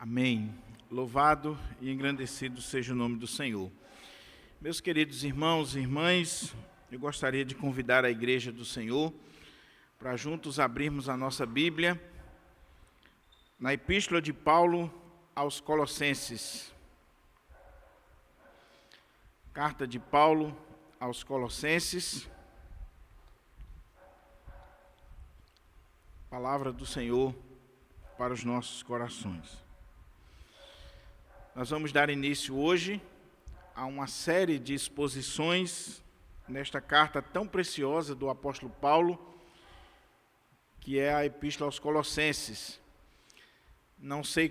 Amém. Louvado e engrandecido seja o nome do Senhor. Meus queridos irmãos e irmãs, eu gostaria de convidar a Igreja do Senhor para juntos abrirmos a nossa Bíblia na Epístola de Paulo aos Colossenses. Carta de Paulo aos Colossenses. Palavra do Senhor para os nossos corações. Nós vamos dar início hoje a uma série de exposições nesta carta tão preciosa do apóstolo Paulo, que é a Epístola aos Colossenses. Não sei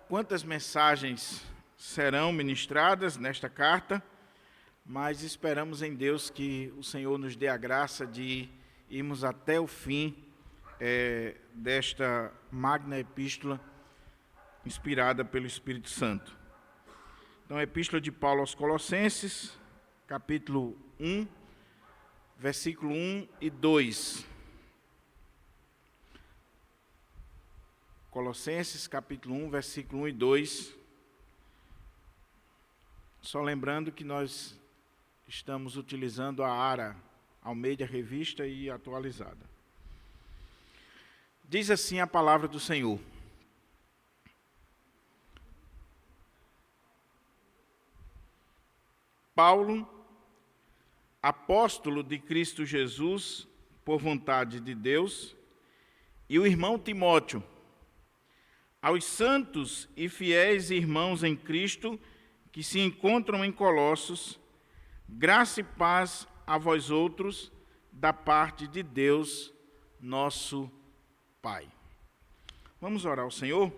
quantas mensagens serão ministradas nesta carta, mas esperamos em Deus que o Senhor nos dê a graça de irmos até o fim desta magna epístola inspirada pelo Espírito Santo. Então, a Epístola de Paulo aos Colossenses, capítulo 1, versículo 1 e 2. Colossenses, capítulo 1, versículo 1 e 2. Só lembrando que nós estamos utilizando a ARA, Almeida Revista e Atualizada. Diz assim a palavra do Senhor. Paulo, apóstolo de Cristo Jesus, por vontade de Deus, e o irmão Timóteo, aos santos e fiéis irmãos em Cristo que se encontram em Colossos, graça e paz a vós outros, da parte de Deus, nosso Pai. Vamos orar ao Senhor?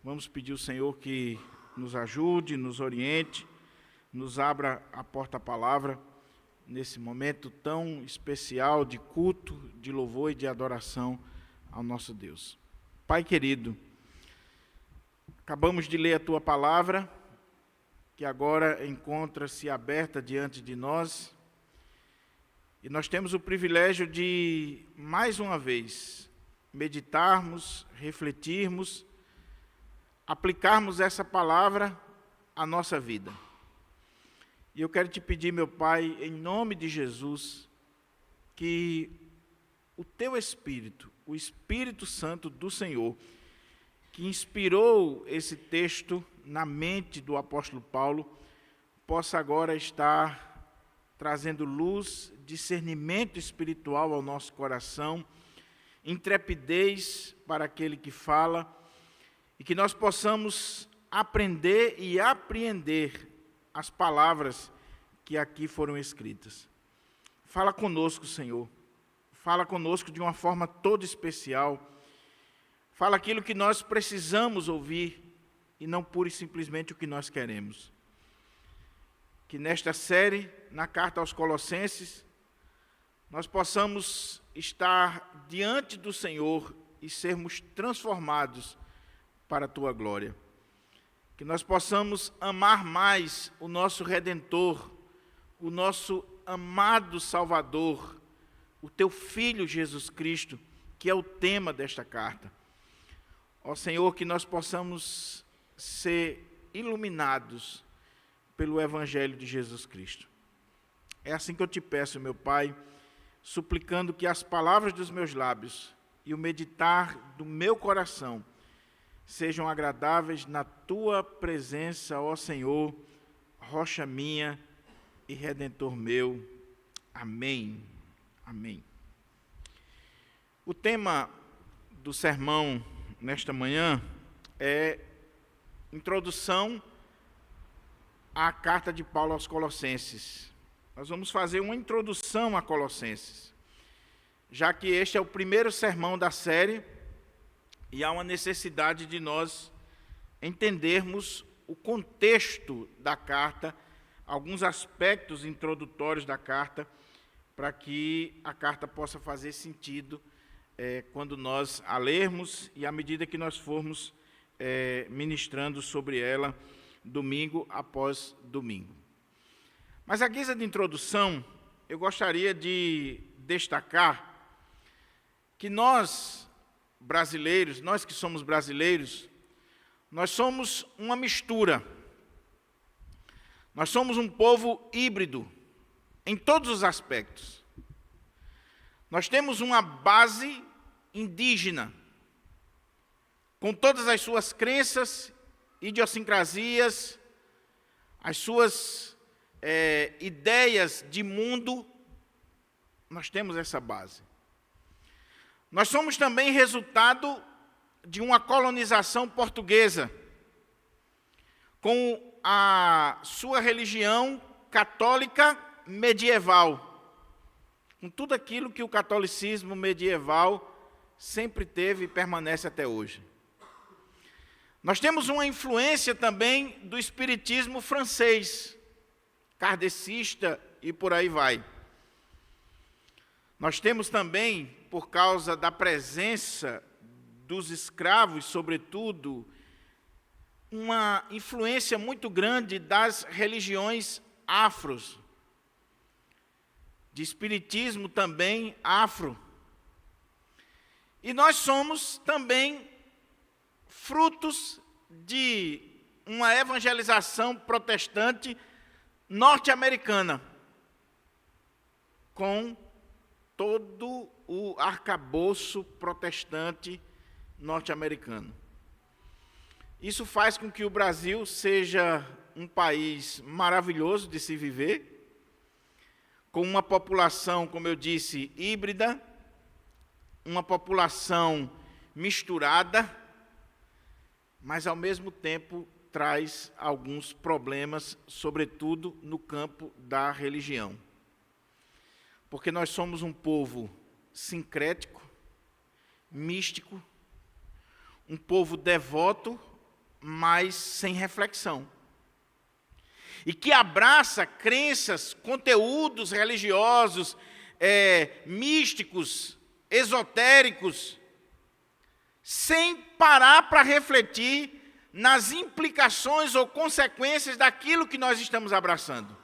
Vamos pedir ao Senhor que nos ajude, nos oriente, nos abra a porta à palavra nesse momento tão especial de culto, de louvor e de adoração ao nosso Deus. Pai querido, acabamos de ler a Tua palavra, que agora encontra-se aberta diante de nós, e nós temos o privilégio de, mais uma vez, meditarmos, refletirmos, aplicarmos essa palavra à nossa vida. E eu quero te pedir, meu Pai, em nome de Jesus, que o Teu Espírito, o Espírito Santo do Senhor, que inspirou esse texto na mente do apóstolo Paulo, possa agora estar trazendo luz, discernimento espiritual ao nosso coração, intrepidez para aquele que fala, e que nós possamos aprender e apreender as palavras que aqui foram escritas. Fala conosco, Senhor. Fala conosco de uma forma toda especial. Fala aquilo que nós precisamos ouvir e não pura e simplesmente o que nós queremos. Que nesta série, na carta aos Colossenses, nós possamos estar diante do Senhor e sermos transformados para a Tua glória. Que nós possamos amar mais o nosso Redentor, o nosso amado Salvador, o Teu Filho Jesus Cristo, que é o tema desta carta. Ó Senhor, que nós possamos ser iluminados pelo Evangelho de Jesus Cristo. É assim que eu te peço, meu Pai, suplicando que as palavras dos meus lábios e o meditar do meu coração sejam agradáveis na Tua presença, ó Senhor, rocha minha e Redentor meu. Amém. Amém. O tema do sermão nesta manhã é introdução à carta de Paulo aos Colossenses. Nós vamos fazer uma introdução a Colossenses, já que este é o primeiro sermão da série, e há uma necessidade de nós entendermos o contexto da carta, alguns aspectos introdutórios da carta, para que a carta possa fazer sentido quando nós a lermos e à medida que nós formos ministrando sobre ela domingo após domingo. Mas à guisa de introdução, eu gostaria de destacar que nós, brasileiros, nós que somos brasileiros, Nós somos uma mistura. Nós somos um povo híbrido, em todos os aspectos. Nós temos uma base indígena, com todas as suas crenças, idiosincrasias, as suas ideias de mundo. Nós temos essa base. Nós somos também resultado de uma colonização portuguesa, com a sua religião católica medieval, com tudo aquilo que o catolicismo medieval sempre teve e permanece até hoje. Nós temos uma influência também do espiritismo francês, kardecista e por aí vai. Nós temos também, por causa da presença dos escravos, sobretudo, uma influência muito grande das religiões afros, de espiritismo também afro. E nós somos também frutos de uma evangelização protestante norte-americana, com todo o arcabouço protestante norte-americano. Isso faz com que o Brasil seja um país maravilhoso de se viver, com uma população, como eu disse, híbrida, uma população misturada, mas ao mesmo tempo traz alguns problemas, sobretudo no campo da religião. Porque nós somos um povo sincrético, místico, um povo devoto, mas sem reflexão. E que abraça crenças, conteúdos religiosos, místicos, esotéricos, sem parar para refletir nas implicações ou consequências daquilo que nós estamos abraçando.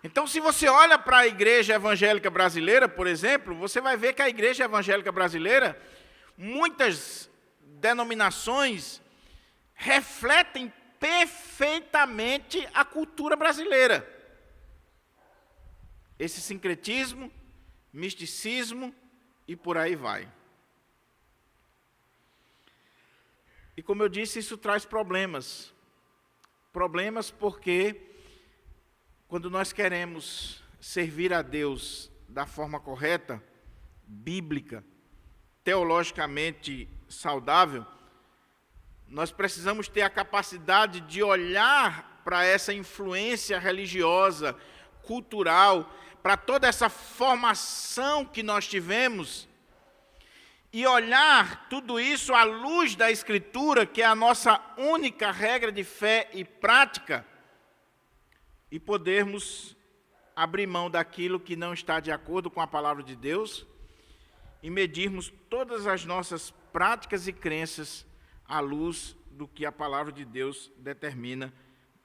Então, se você olha para a igreja evangélica brasileira, por exemplo, você vai ver que a igreja evangélica brasileira, muitas denominações refletem perfeitamente a cultura brasileira. Esse sincretismo, misticismo e por aí vai. E como eu disse, isso traz problemas. Problemas porque quando nós queremos servir a Deus da forma correta, bíblica, teologicamente saudável, nós precisamos ter a capacidade de olhar para essa influência religiosa, cultural, para toda essa formação que nós tivemos, e olhar tudo isso à luz da Escritura, que é a nossa única regra de fé e prática, e podermos abrir mão daquilo que não está de acordo com a palavra de Deus e medirmos todas as nossas práticas e crenças à luz do que a palavra de Deus determina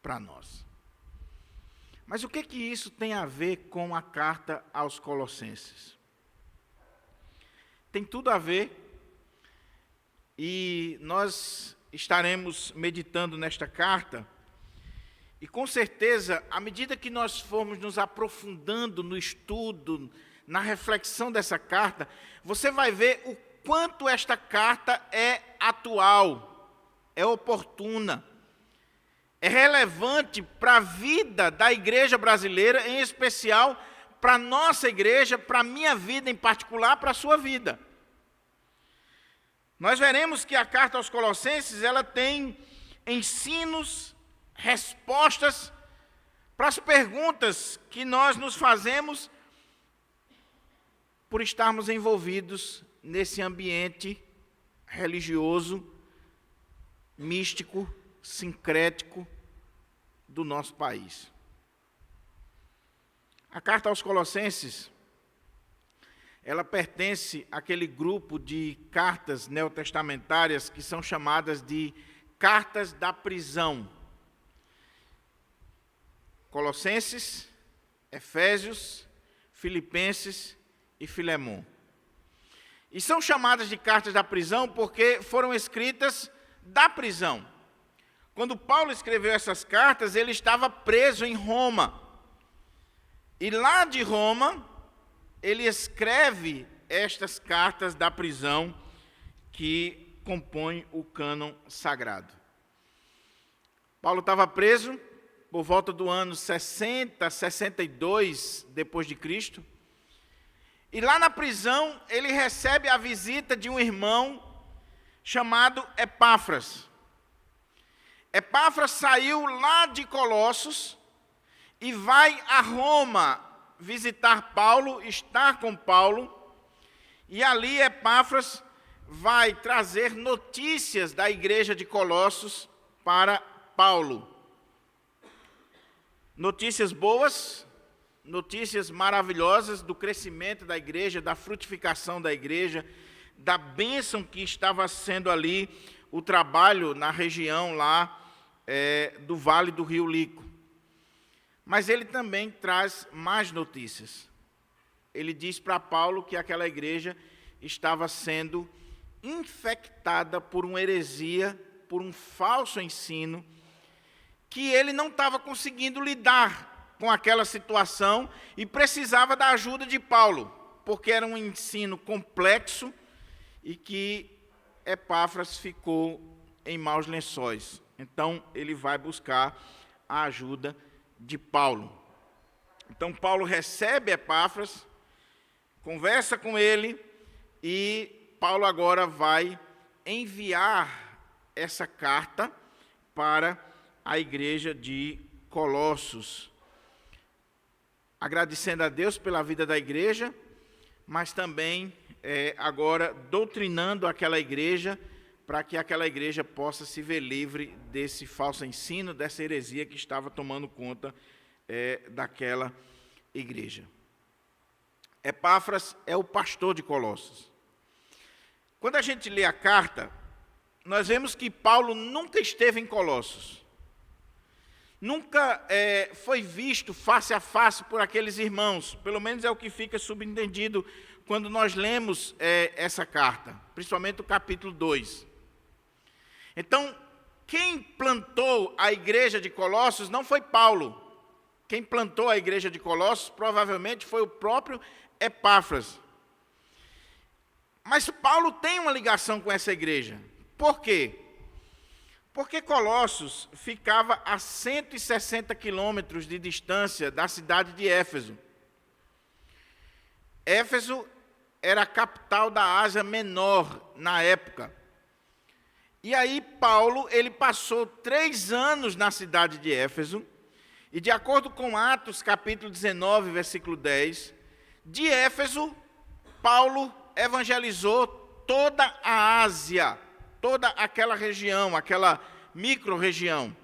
para nós. Mas o que isso tem a ver com a carta aos Colossenses? Tem tudo a ver, e nós estaremos meditando nesta carta, e com certeza, à medida que nós formos nos aprofundando no estudo, na reflexão dessa carta, você vai ver o quanto esta carta é atual, é oportuna, é relevante para a vida da igreja brasileira, em especial para a nossa igreja, para a minha vida em particular, para a sua vida. Nós veremos que a carta aos Colossenses, ela tem ensinos, respostas para as perguntas que nós nos fazemos por estarmos envolvidos nesse ambiente religioso, místico, sincrético do nosso país. A carta aos Colossenses, ela pertence àquele grupo de cartas neotestamentárias que são chamadas de cartas da prisão. Colossenses, Efésios, Filipenses e Filemão. E são chamadas de cartas da prisão porque foram escritas da prisão. Quando Paulo escreveu essas cartas, ele estava preso em Roma. E lá de Roma, ele escreve estas cartas da prisão que compõem o cânon sagrado. Paulo estava preso por volta do ano 60, 62 depois de Cristo. E lá na prisão, ele recebe a visita de um irmão chamado Epáfras. Epáfras saiu lá de Colossos e vai a Roma visitar Paulo, estar com Paulo. E ali Epáfras vai trazer notícias da igreja de Colossos para Paulo. Notícias boas, notícias maravilhosas do crescimento da igreja, da frutificação da igreja, da bênção que estava sendo ali o trabalho na região lá do Vale do Rio Lico. Mas ele também traz mais notícias. Ele diz para Paulo que aquela igreja estava sendo infectada por uma heresia, por um falso ensino, que ele não estava conseguindo lidar com aquela situação e precisava da ajuda de Paulo, porque era um ensino complexo e que Epáfras ficou em maus lençóis. Então, ele vai buscar a ajuda de Paulo. Então, Paulo recebe Epáfras, conversa com ele e Paulo agora vai enviar essa carta para a igreja de Colossos, agradecendo a Deus pela vida da igreja, mas também agora doutrinando aquela igreja para que aquela igreja possa se ver livre desse falso ensino, dessa heresia que estava tomando conta daquela igreja. Epáfras é o pastor de Colossos. Quando a gente lê a carta, nós vemos que Paulo nunca esteve em Colossos. Nunca foi visto face a face por aqueles irmãos. Pelo menos é o que fica subentendido quando nós lemos essa carta, principalmente o capítulo 2. Então, quem plantou a igreja de Colossos não foi Paulo. Quem plantou a igreja de Colossos provavelmente foi o próprio Epáfras. Mas Paulo tem uma ligação com essa igreja. Por quê? Porque Colossos ficava a 160 quilômetros de distância da cidade de Éfeso. Éfeso era a capital da Ásia Menor na época. E aí Paulo, ele passou 3 anos na cidade de Éfeso, e de acordo com Atos capítulo 19, versículo 10, de Éfeso, Paulo evangelizou toda a Ásia, toda aquela região, aquela micro-região.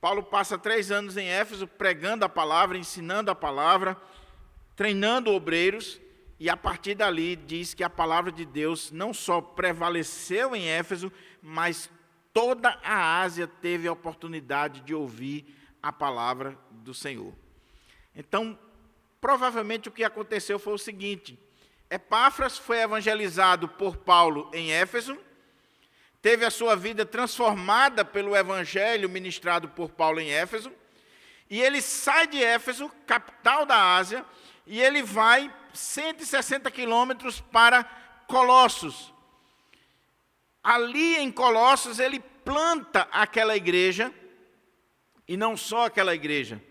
Paulo passa 3 anos em Éfeso, pregando a palavra, ensinando a palavra, treinando obreiros, e a partir dali diz que a palavra de Deus não só prevaleceu em Éfeso, mas toda a Ásia teve a oportunidade de ouvir a palavra do Senhor. Então, provavelmente o que aconteceu foi o seguinte: Epáfras foi evangelizado por Paulo em Éfeso, teve a sua vida transformada pelo evangelho ministrado por Paulo em Éfeso, e ele sai de Éfeso, capital da Ásia, e ele vai 160 quilômetros para Colossos. Ali em Colossos ele planta aquela igreja, e não só aquela igreja,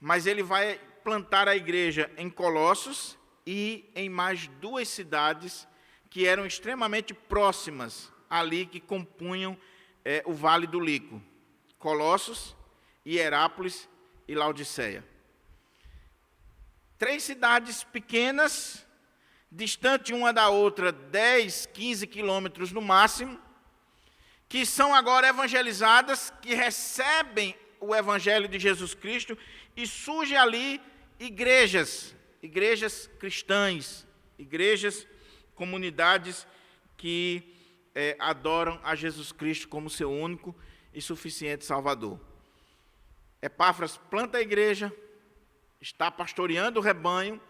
mas ele vai plantar a igreja em Colossos e em mais 2 cidades que eram extremamente próximas ali, que compunham o Vale do Lico: Colossos, Hierápolis e Laodiceia. 3 cidades pequenas, distante uma da outra 10, 15 quilômetros no máximo, que são agora evangelizadas, que recebem o evangelho de Jesus Cristo, e surge ali igrejas cristãs, igrejas, comunidades que adoram a Jesus Cristo como seu único e suficiente Salvador. Epáfras planta a igreja, está pastoreando o rebanho,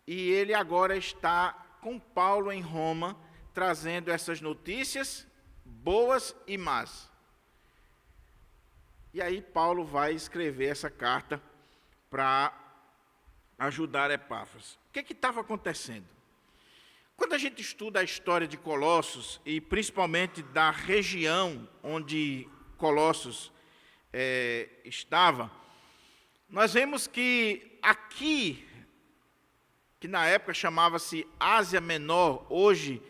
e ele agora está com Paulo em Roma, trazendo essas notícias boas e más. E aí Paulo vai escrever essa carta para ajudar Epáfras. O que estava acontecendo? Quando a gente estuda a história de Colossos, e principalmente da região onde Colossos estava, nós vemos que aqui, que na época chamava-se Ásia Menor, hoje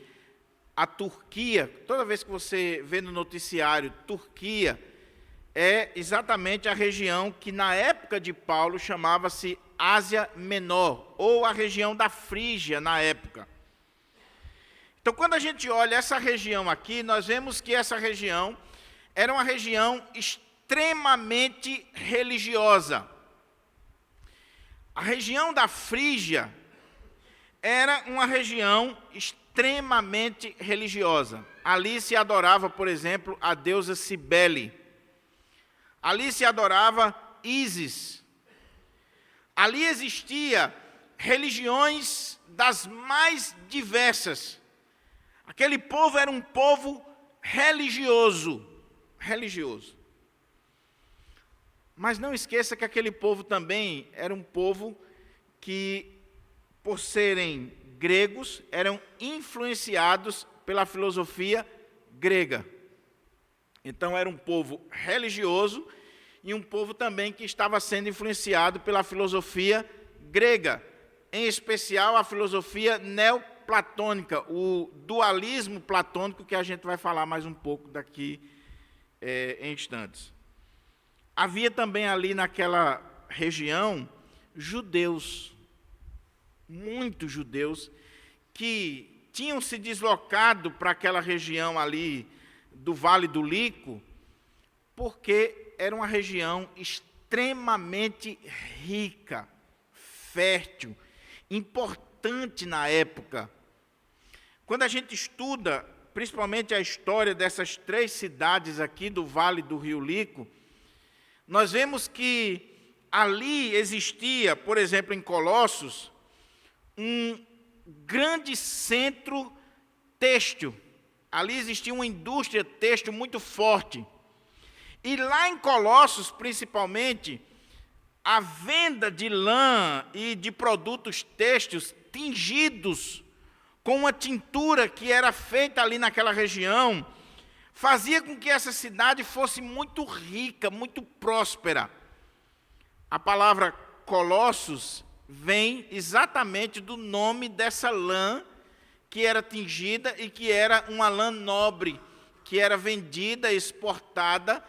a Turquia, toda vez que você vê no noticiário Turquia, é exatamente a região que na época de Paulo chamava-se Ásia Menor, ou a região da Frígia na época. Então, quando a gente olha essa região aqui, nós vemos que essa região era uma região extremamente religiosa. A região da Frígia era uma região extremamente religiosa. Ali se adorava, por exemplo, a deusa Cibele. Ali se adorava Ísis. Ali existia religiões das mais diversas. Aquele povo era um povo religioso. Mas não esqueça que aquele povo também era um povo que, por serem gregos, eram influenciados pela filosofia grega. Então era um povo religioso e um povo também que estava sendo influenciado pela filosofia grega, em especial a filosofia neoplatônica, o dualismo platônico, que a gente vai falar mais um pouco daqui em instantes. Havia também ali naquela região judeus, muitos judeus, que tinham se deslocado para aquela região ali do Vale do Lico, porque era uma região extremamente rica, fértil, importante na época. Quando a gente estuda, principalmente a história dessas 3 cidades aqui do Vale do Rio Lico, nós vemos que ali existia, por exemplo, em Colossos, um grande centro têxtil. Ali existia uma indústria têxtil muito forte. E lá em Colossos, principalmente, a venda de lã e de produtos têxteis tingidos com uma tintura que era feita ali naquela região, fazia com que essa cidade fosse muito rica, muito próspera. A palavra Colossos vem exatamente do nome dessa lã que era tingida e que era uma lã nobre, que era vendida, exportada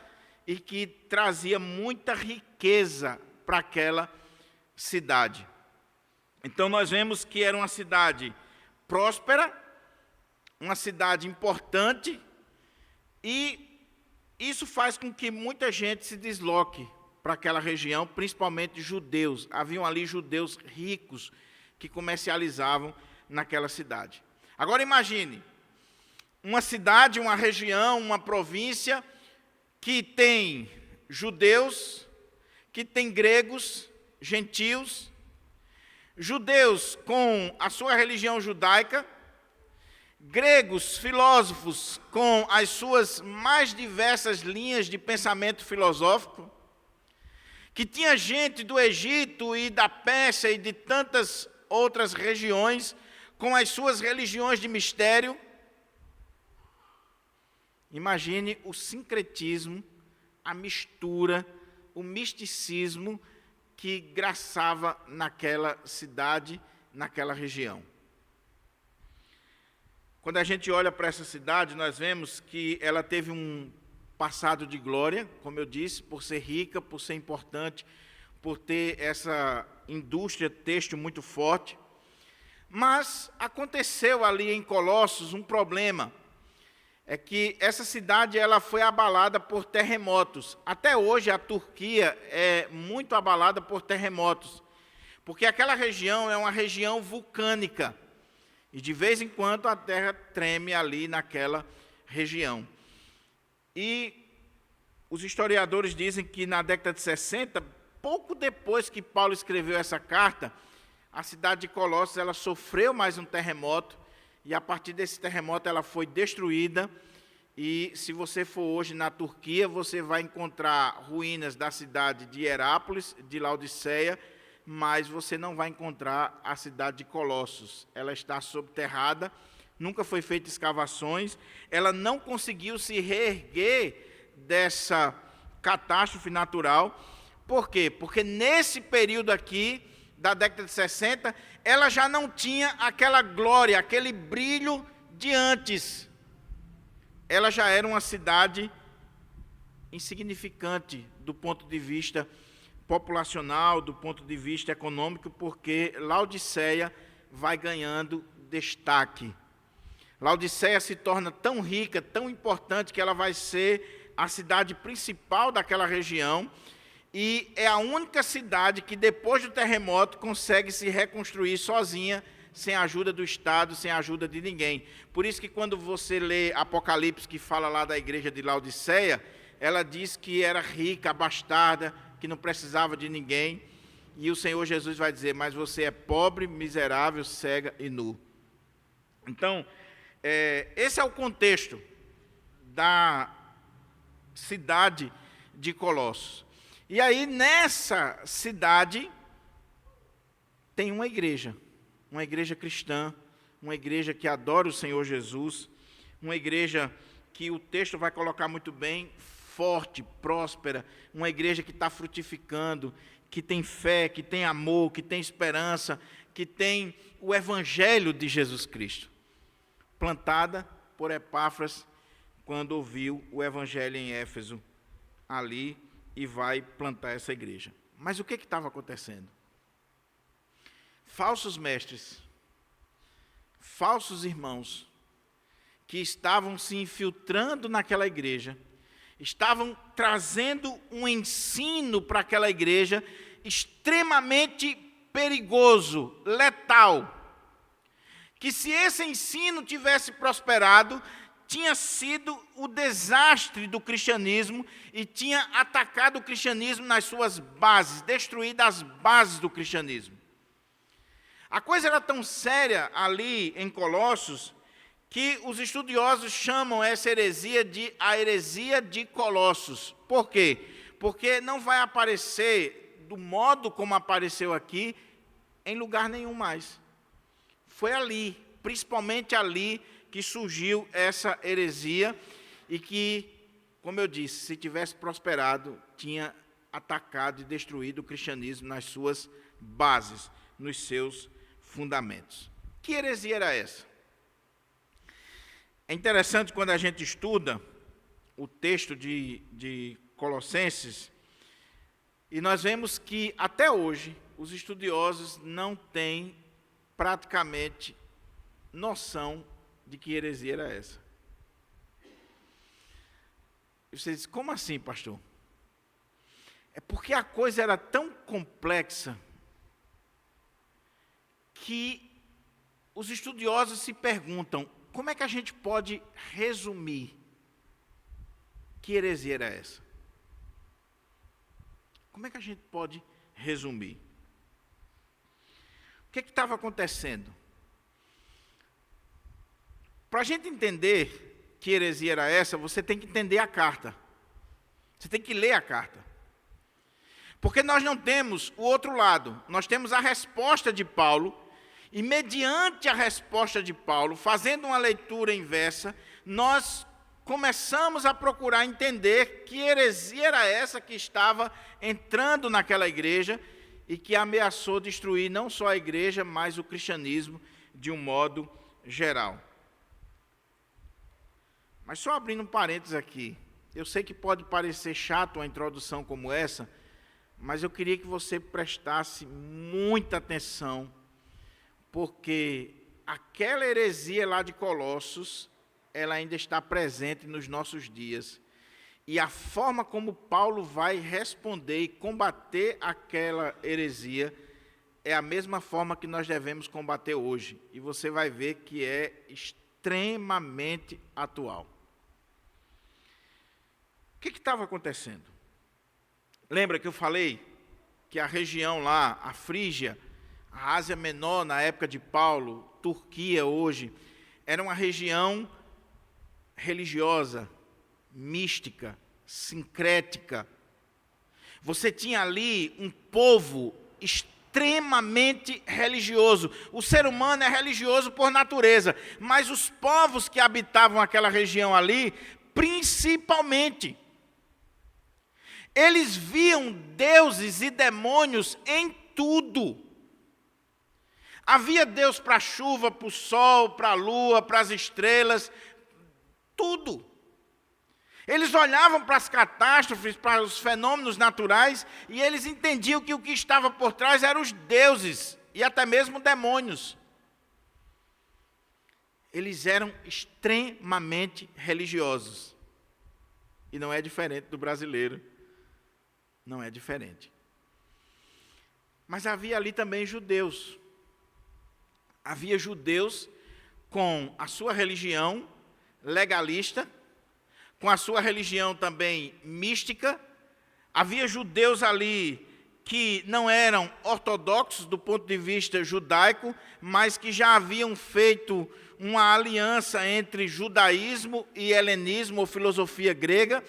e que trazia muita riqueza para aquela cidade. Então nós vemos que era uma cidade próspera, uma cidade importante, e isso faz com que muita gente se desloque para aquela região, principalmente judeus. Haviam ali judeus ricos que comercializavam naquela cidade. Agora imagine, uma cidade, uma região, uma província que tem judeus, que tem gregos, gentios, judeus com a sua religião judaica, gregos filósofos com as suas mais diversas linhas de pensamento filosófico, que tinha gente do Egito e da Pérsia e de tantas outras regiões com as suas religiões de mistério. Imagine o sincretismo, a mistura, o misticismo que graçava naquela cidade, naquela região. Quando a gente olha para essa cidade, nós vemos que ela teve um passado de glória, como eu disse, por ser rica, por ser importante, por ter essa indústria têxtil muito forte. Mas aconteceu ali em Colossos um problema. É que essa cidade ela foi abalada por terremotos. Até hoje a Turquia é muito abalada por terremotos, porque aquela região é uma região vulcânica. E de vez em quando a terra treme ali naquela região. E os historiadores dizem que na década de 60, pouco depois que Paulo escreveu essa carta, a cidade de Colossos ela sofreu mais um terremoto e a partir desse terremoto ela foi destruída. E se você for hoje na Turquia, você vai encontrar ruínas da cidade de Herápolis, de Laodiceia, mas você não vai encontrar a cidade de Colossos. Ela está subterrada, nunca foi feita escavações, ela não conseguiu se reerguer dessa catástrofe natural. Por quê? Porque nesse período aqui, da década de 60, ela já não tinha aquela glória, aquele brilho de antes. Ela já era uma cidade insignificante do ponto de vista populacional, do ponto de vista econômico, porque Laodiceia vai ganhando destaque. Laodiceia se torna tão rica, tão importante, que ela vai ser a cidade principal daquela região, e é a única cidade que, depois do terremoto, consegue se reconstruir sozinha, sem a ajuda do Estado, sem a ajuda de ninguém. Por isso que quando você lê Apocalipse, que fala lá da igreja de Laodiceia, ela diz que era rica, abastada, que não precisava de ninguém, e o Senhor Jesus vai dizer, mas você é pobre, miserável, cega e nu. Então, esse é o contexto da cidade de Colossos. E aí, nessa cidade, tem uma igreja cristã, uma igreja que adora o Senhor Jesus, uma igreja que o texto vai colocar muito bem, forte, próspera, uma igreja que está frutificando, que tem fé, que tem amor, que tem esperança, que tem o Evangelho de Jesus Cristo, plantada por Epáfras, quando ouviu o Evangelho em Éfeso, ali, e vai plantar essa igreja. Mas o que estava acontecendo? Falsos mestres, falsos irmãos, que estavam se infiltrando naquela igreja, estavam trazendo um ensino para aquela igreja extremamente perigoso, letal, que se esse ensino tivesse prosperado, tinha sido o desastre do cristianismo e tinha atacado o cristianismo nas suas bases, destruído as bases do cristianismo. A coisa era tão séria ali em Colossos, que os estudiosos chamam essa heresia de a heresia de Colossos. Por quê? Porque não vai aparecer do modo como apareceu aqui, em lugar nenhum mais. Foi ali, principalmente ali, que surgiu essa heresia e que, como eu disse, se tivesse prosperado, tinha atacado e destruído o cristianismo nas suas bases, nos seus fundamentos. Que heresia era essa? É interessante quando a gente estuda o texto de Colossenses, e nós vemos que, até hoje, os estudiosos não têm praticamente noção de que heresia era essa. E você diz, como assim, pastor? É porque a coisa era tão complexa que os estudiosos se perguntam, como é que a gente pode resumir que heresia era essa? Como é que a gente pode resumir? O que estava acontecendo? Para a gente entender que heresia era essa, você tem que entender a carta. Você tem que ler a carta. Porque nós não temos o outro lado. Nós temos a resposta de Paulo, e mediante a resposta de Paulo, fazendo uma leitura inversa, nós começamos a procurar entender que heresia era essa que estava entrando naquela igreja e que ameaçou destruir não só a igreja, mas o cristianismo de um modo geral. Mas só abrindo um parênteses aqui, eu sei que pode parecer chato uma introdução como essa, mas eu queria que você prestasse muita atenção, porque aquela heresia lá de Colossos, ela ainda está presente nos nossos dias. E a forma como Paulo vai responder e combater aquela heresia é a mesma forma que nós devemos combater hoje. E você vai ver que é extremamente atual. O que estava acontecendo? Lembra que eu falei que a região lá, a Frígia, a Ásia Menor na época de Paulo, Turquia hoje, era uma região religiosa, mística, sincrética. Você tinha ali um povo extremamente religioso. O ser humano é religioso por natureza, mas os povos que habitavam aquela região ali, principalmente, eles viam deuses e demônios em tudo. Havia Deus para a chuva, para o sol, para a lua, para as estrelas, tudo. Eles olhavam para as catástrofes, para os fenômenos naturais, e eles entendiam que o que estava por trás eram os deuses, e até mesmo demônios. Eles eram extremamente religiosos. E não é diferente do brasileiro. Não é diferente. Mas havia ali também judeus. Havia judeus com a sua religião legalista, com a sua religião também mística. Havia judeus ali que não eram ortodoxos do ponto de vista judaico, mas que já haviam feito uma aliança entre judaísmo e helenismo, ou filosofia grega,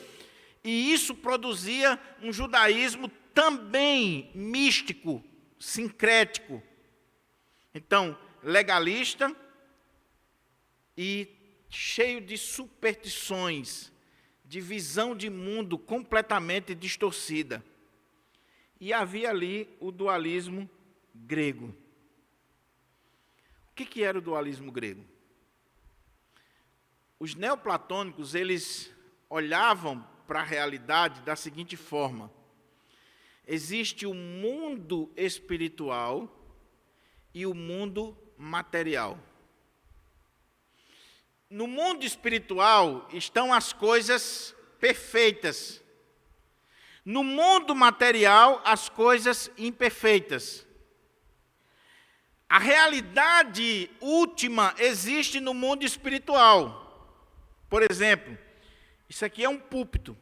e isso produzia um judaísmo também místico, sincrético. Então, legalista e cheio de superstições, de visão de mundo completamente distorcida. E havia ali o dualismo grego. O que era o dualismo grego? Os neoplatônicos, eles olhavam para a realidade da seguinte forma: existe o mundo espiritual e o mundo material. No mundo espiritual estão as coisas perfeitas. No mundo material, as coisas imperfeitas. A realidade última existe no mundo espiritual. Por exemplo, isso aqui é um púlpito.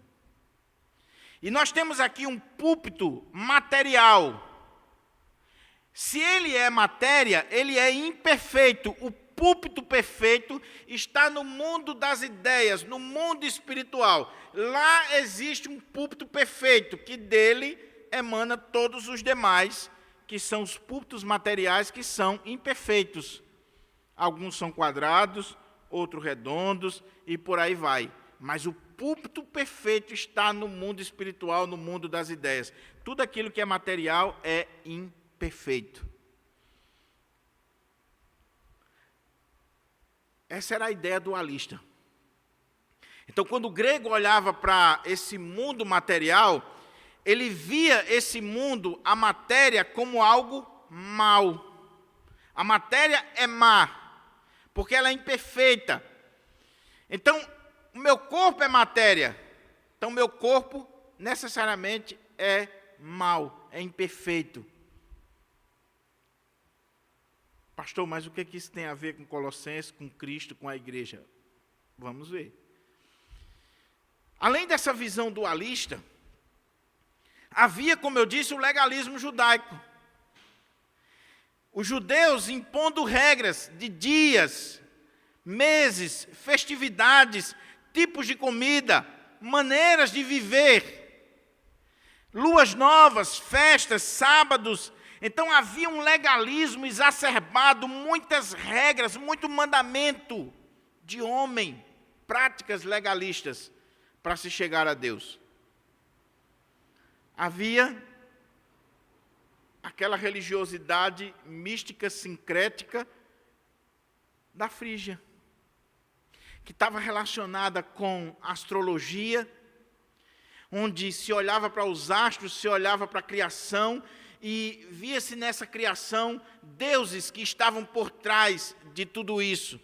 E nós temos aqui um púlpito material. Se ele é matéria, ele é imperfeito. O púlpito perfeito está no mundo das ideias, no mundo espiritual. Lá existe um púlpito perfeito, que dele emana todos os demais, que são os púlpitos materiais, que são imperfeitos. Alguns são quadrados, outros redondos, e por aí vai. Mas o púlpito perfeito está no mundo espiritual, no mundo das ideias. Tudo aquilo que é material é imperfeito. Essa era a ideia dualista. Então, quando o grego olhava para esse mundo material, ele via esse mundo, a matéria, como algo mau. A matéria é má, porque ela é imperfeita. Então, o meu corpo é matéria. Então, o meu corpo necessariamente é mau, é imperfeito. Pastor, mas o que isso tem a ver com Colossenses, com Cristo, com a igreja? Vamos ver. Além dessa visão dualista, havia, como eu disse, o legalismo judaico. Os judeus impondo regras de dias, meses, festividades, tipos de comida, maneiras de viver, luas novas, festas, sábados. Então havia um legalismo exacerbado, muitas regras, muito mandamento de homem, práticas legalistas para se chegar a Deus. Havia aquela religiosidade mística, sincrética da Frígia, que estava relacionada com astrologia, onde se olhava para os astros, se olhava para a criação, e via-se nessa criação deuses que estavam por trás de tudo isso.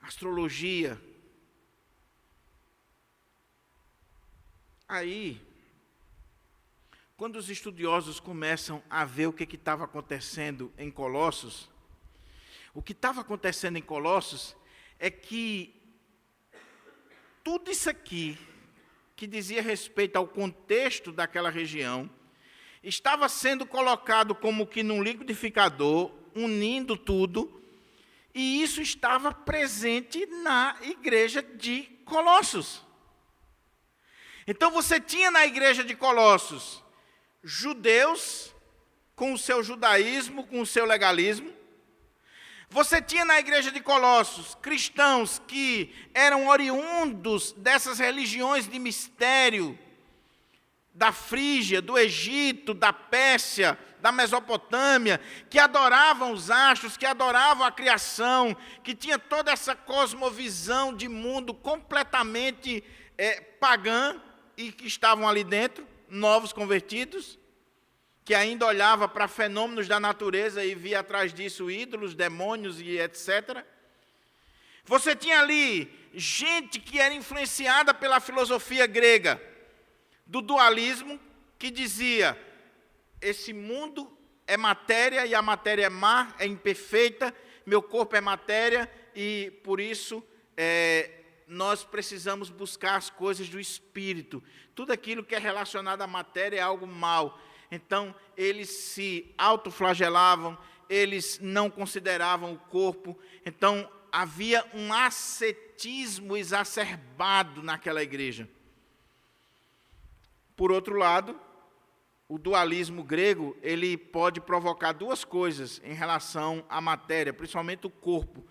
Astrologia. Aí, quando os estudiosos começam a ver o que estava acontecendo em Colossos, o que estava acontecendo em Colossos é que tudo isso aqui, que dizia respeito ao contexto daquela região, estava sendo colocado como que num liquidificador, unindo tudo, E isso estava presente na igreja de Colossos. Então você tinha na igreja de Colossos judeus com o seu judaísmo, com o seu legalismo. Você tinha na igreja de Colossos cristãos que eram oriundos dessas religiões de mistério, da Frígia, do Egito, da Pérsia, da Mesopotâmia, que adoravam os astros, que adoravam a criação, que tinha toda essa cosmovisão de mundo completamente pagã, e que estavam ali dentro, novos convertidos, que ainda olhava para fenômenos da natureza e via atrás disso ídolos, demônios e etc. Você tinha ali gente que era influenciada pela filosofia grega, do dualismo, que dizia: esse mundo é matéria e a matéria é má, é imperfeita, meu corpo é matéria e por isso nós precisamos buscar as coisas do espírito. Tudo aquilo que é relacionado à matéria é algo mau. Então, eles se autoflagelavam, eles não consideravam o corpo. Então, havia um ascetismo exacerbado naquela igreja. Por outro lado, o dualismo grego, ele pode provocar duas coisas em relação à matéria, principalmente o corpo.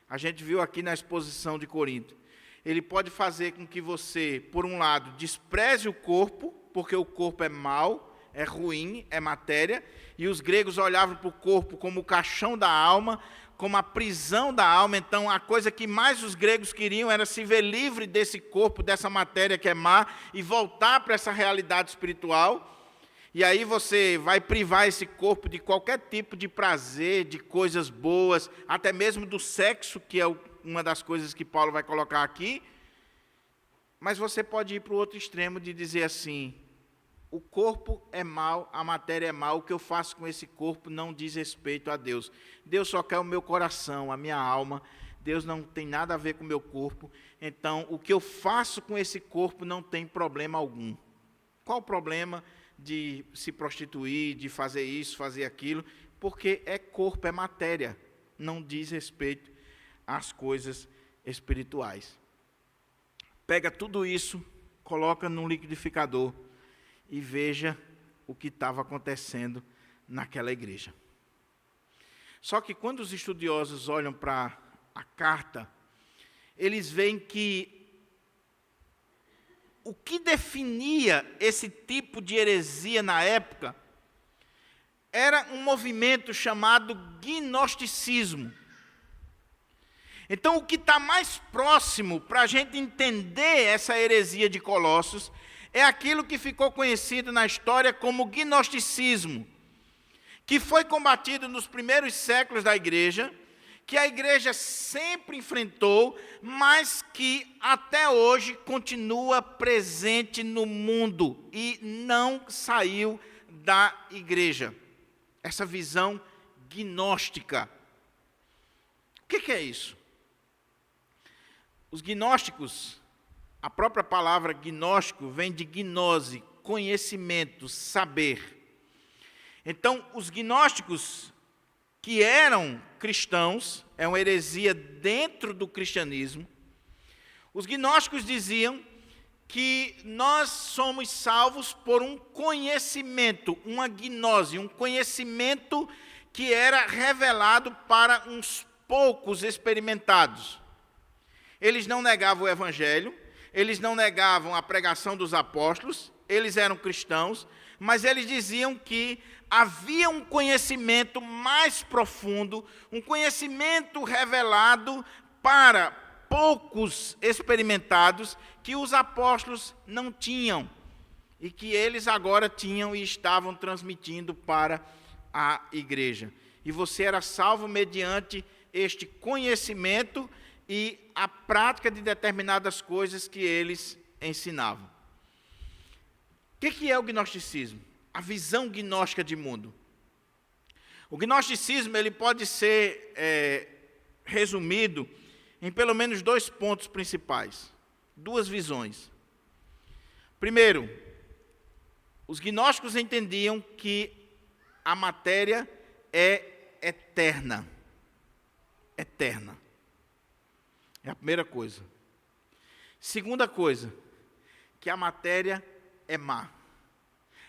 A gente viu aqui na exposição de Corinto. Ele pode fazer com que você, por um lado, despreze o corpo, porque o corpo é mau, é ruim, é matéria, e os gregos olhavam para o corpo como o caixão da alma, como a prisão da alma. Então, a coisa que mais os gregos queriam era se ver livre desse corpo, dessa matéria que é má, e voltar para essa realidade espiritual. E aí você vai privar esse corpo de qualquer tipo de prazer, de coisas boas, até mesmo do sexo, que é uma das coisas que Paulo vai colocar aqui. Mas você pode ir para o outro extremo de dizer assim: o corpo é mau, a matéria é mau, o que eu faço com esse corpo não diz respeito a Deus. Deus só quer o meu coração, a minha alma. Deus não tem nada a ver com o meu corpo. Então, o que eu faço com esse corpo não tem problema algum. Qual o problema de se prostituir, de fazer isso, fazer aquilo? Porque é corpo, é matéria. Não diz respeito às coisas espirituais. Pega tudo isso, coloca num liquidificador e veja o que estava acontecendo naquela igreja. Só que quando os estudiosos olham para a carta, eles veem que o que definia esse tipo de heresia na época era um movimento chamado gnosticismo. Então, o que está mais próximo para a gente entender essa heresia de Colossos é aquilo que ficou conhecido na história como gnosticismo, que foi combatido nos primeiros séculos da igreja, que a igreja sempre enfrentou, mas que até hoje continua presente no mundo e não saiu da igreja. Essa visão gnóstica. O que é isso? Os gnósticos, a própria palavra gnóstico vem de gnose, conhecimento, saber. Então, os gnósticos, que eram cristãos, é uma heresia dentro do cristianismo, os gnósticos diziam que nós somos salvos por um conhecimento, uma gnose, um conhecimento que era revelado para uns poucos experimentados. Eles não negavam o evangelho, eles não negavam a pregação dos apóstolos, eles eram cristãos, mas eles diziam que havia um conhecimento mais profundo, um conhecimento revelado para poucos experimentados, que os apóstolos não tinham, e que eles agora tinham e estavam transmitindo para a igreja. E você era salvo mediante este conhecimento e a prática de determinadas coisas que eles ensinavam. O que é o gnosticismo? A visão gnóstica de mundo. O gnosticismo ele pode ser resumido em pelo menos 2 pontos principais, 2 visões. Primeiro, os gnósticos entendiam que a matéria é eterna. eterna. É a primeira coisa. Segunda coisa, que a matéria é má.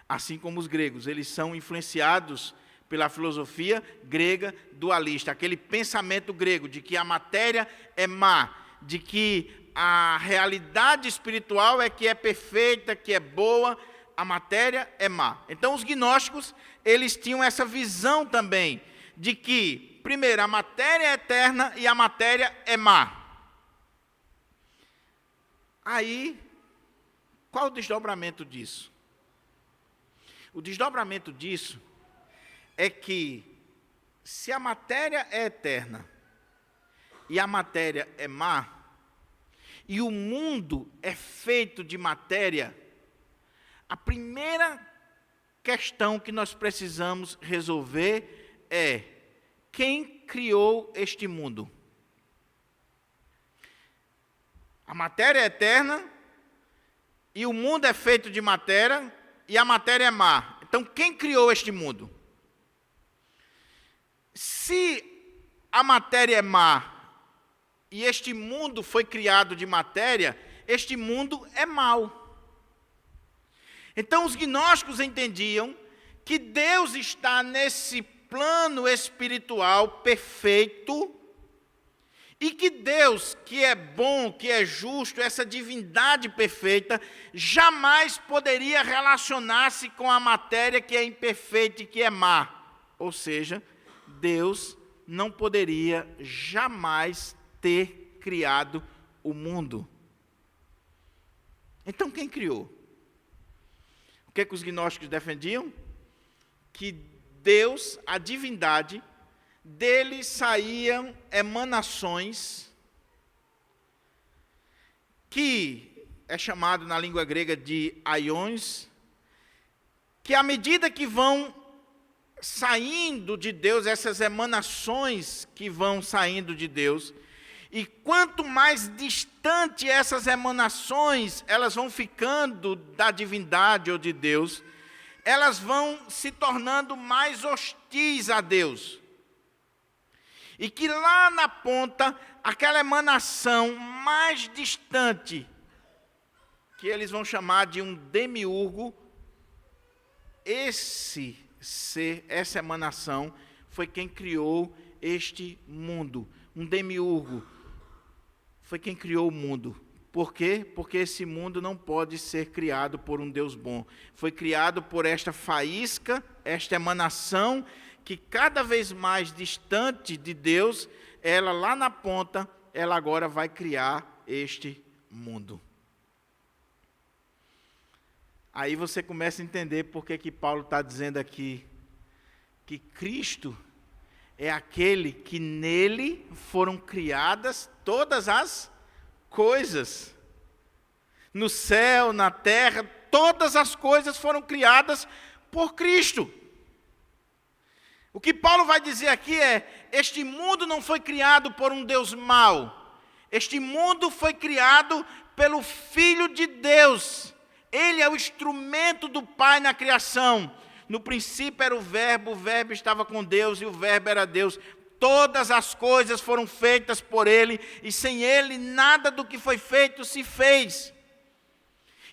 Assim como os gregos, eles são influenciados pela filosofia grega dualista, aquele pensamento grego de que a matéria é má, de que a realidade espiritual é que é perfeita, que é boa, a matéria é má. Então os gnósticos, eles tinham essa visão também, de que, primeiro, a matéria é eterna e a matéria é má. Aí, qual o desdobramento disso? O desdobramento disso é que, se a matéria é eterna e a matéria é má, e o mundo é feito de matéria, a primeira questão que nós precisamos resolver é: quem criou este mundo? A matéria é eterna e o mundo é feito de matéria e a matéria é má. Então, quem criou este mundo? Se a matéria é má e este mundo foi criado de matéria, este mundo é mau. Então, os gnósticos entendiam que Deus está nesse plano espiritual perfeito e que Deus, que é bom, que é justo, essa divindade perfeita, jamais poderia relacionar-se com a matéria que é imperfeita e que é má. Ou seja, Deus não poderia jamais ter criado o mundo. Então, quem criou? O que os gnósticos defendiam? Que Deus, a divindade, dele saíam emanações, que é chamado na língua grega de aions, que à medida que vão saindo de Deus, essas emanações que vão saindo de Deus, e quanto mais distante essas emanações, elas vão ficando da divindade ou de Deus, elas vão se tornando mais hostis a Deus. E que lá na ponta, aquela emanação mais distante, que eles vão chamar de um demiurgo, esse ser, essa emanação, foi quem criou este mundo. Um demiurgo foi quem criou o mundo. Por quê? Porque esse mundo não pode ser criado por um Deus bom. Foi criado por esta faísca, esta emanação, que cada vez mais distante de Deus, ela lá na ponta, ela agora vai criar este mundo. Aí você começa a entender por que Paulo está dizendo aqui que Cristo é aquele que nele foram criadas todas as coisas. No céu, na terra, todas as coisas foram criadas por Cristo. O que Paulo vai dizer aqui é: este mundo não foi criado por um Deus mau. Este mundo foi criado pelo Filho de Deus. Ele é o instrumento do Pai na criação. No princípio era o Verbo estava com Deus e o Verbo era Deus. Todas as coisas foram feitas por Ele e sem Ele nada do que foi feito se fez.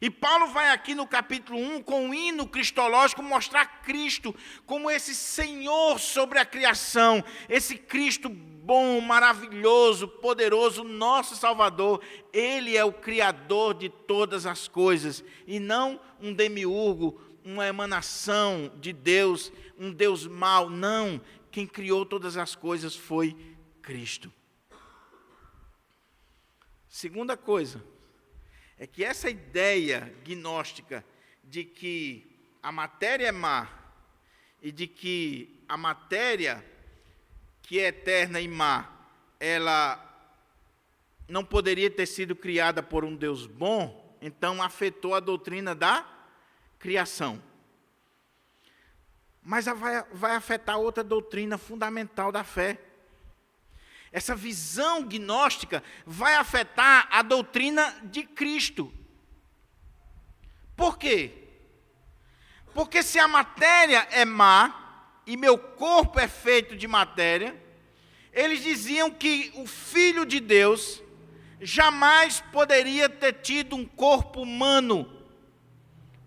E Paulo vai aqui no capítulo 1, com o hino cristológico, mostrar Cristo como esse Senhor sobre a criação, esse Cristo bom, maravilhoso, poderoso, nosso Salvador. Ele é o Criador de todas as coisas, e não um demiurgo, uma emanação de Deus, um Deus mau. Não, quem criou todas as coisas foi Cristo. Segunda coisa, é que essa ideia gnóstica de que a matéria é má e de que a matéria que é eterna e má, ela não poderia ter sido criada por um Deus bom, então afetou a doutrina da criação. Mas vai afetar outra doutrina fundamental da fé. Essa visão gnóstica vai afetar a doutrina de Cristo. Por quê? Porque se a matéria é má, e meu corpo é feito de matéria, Eles diziam que o Filho de Deus jamais poderia ter tido um corpo humano,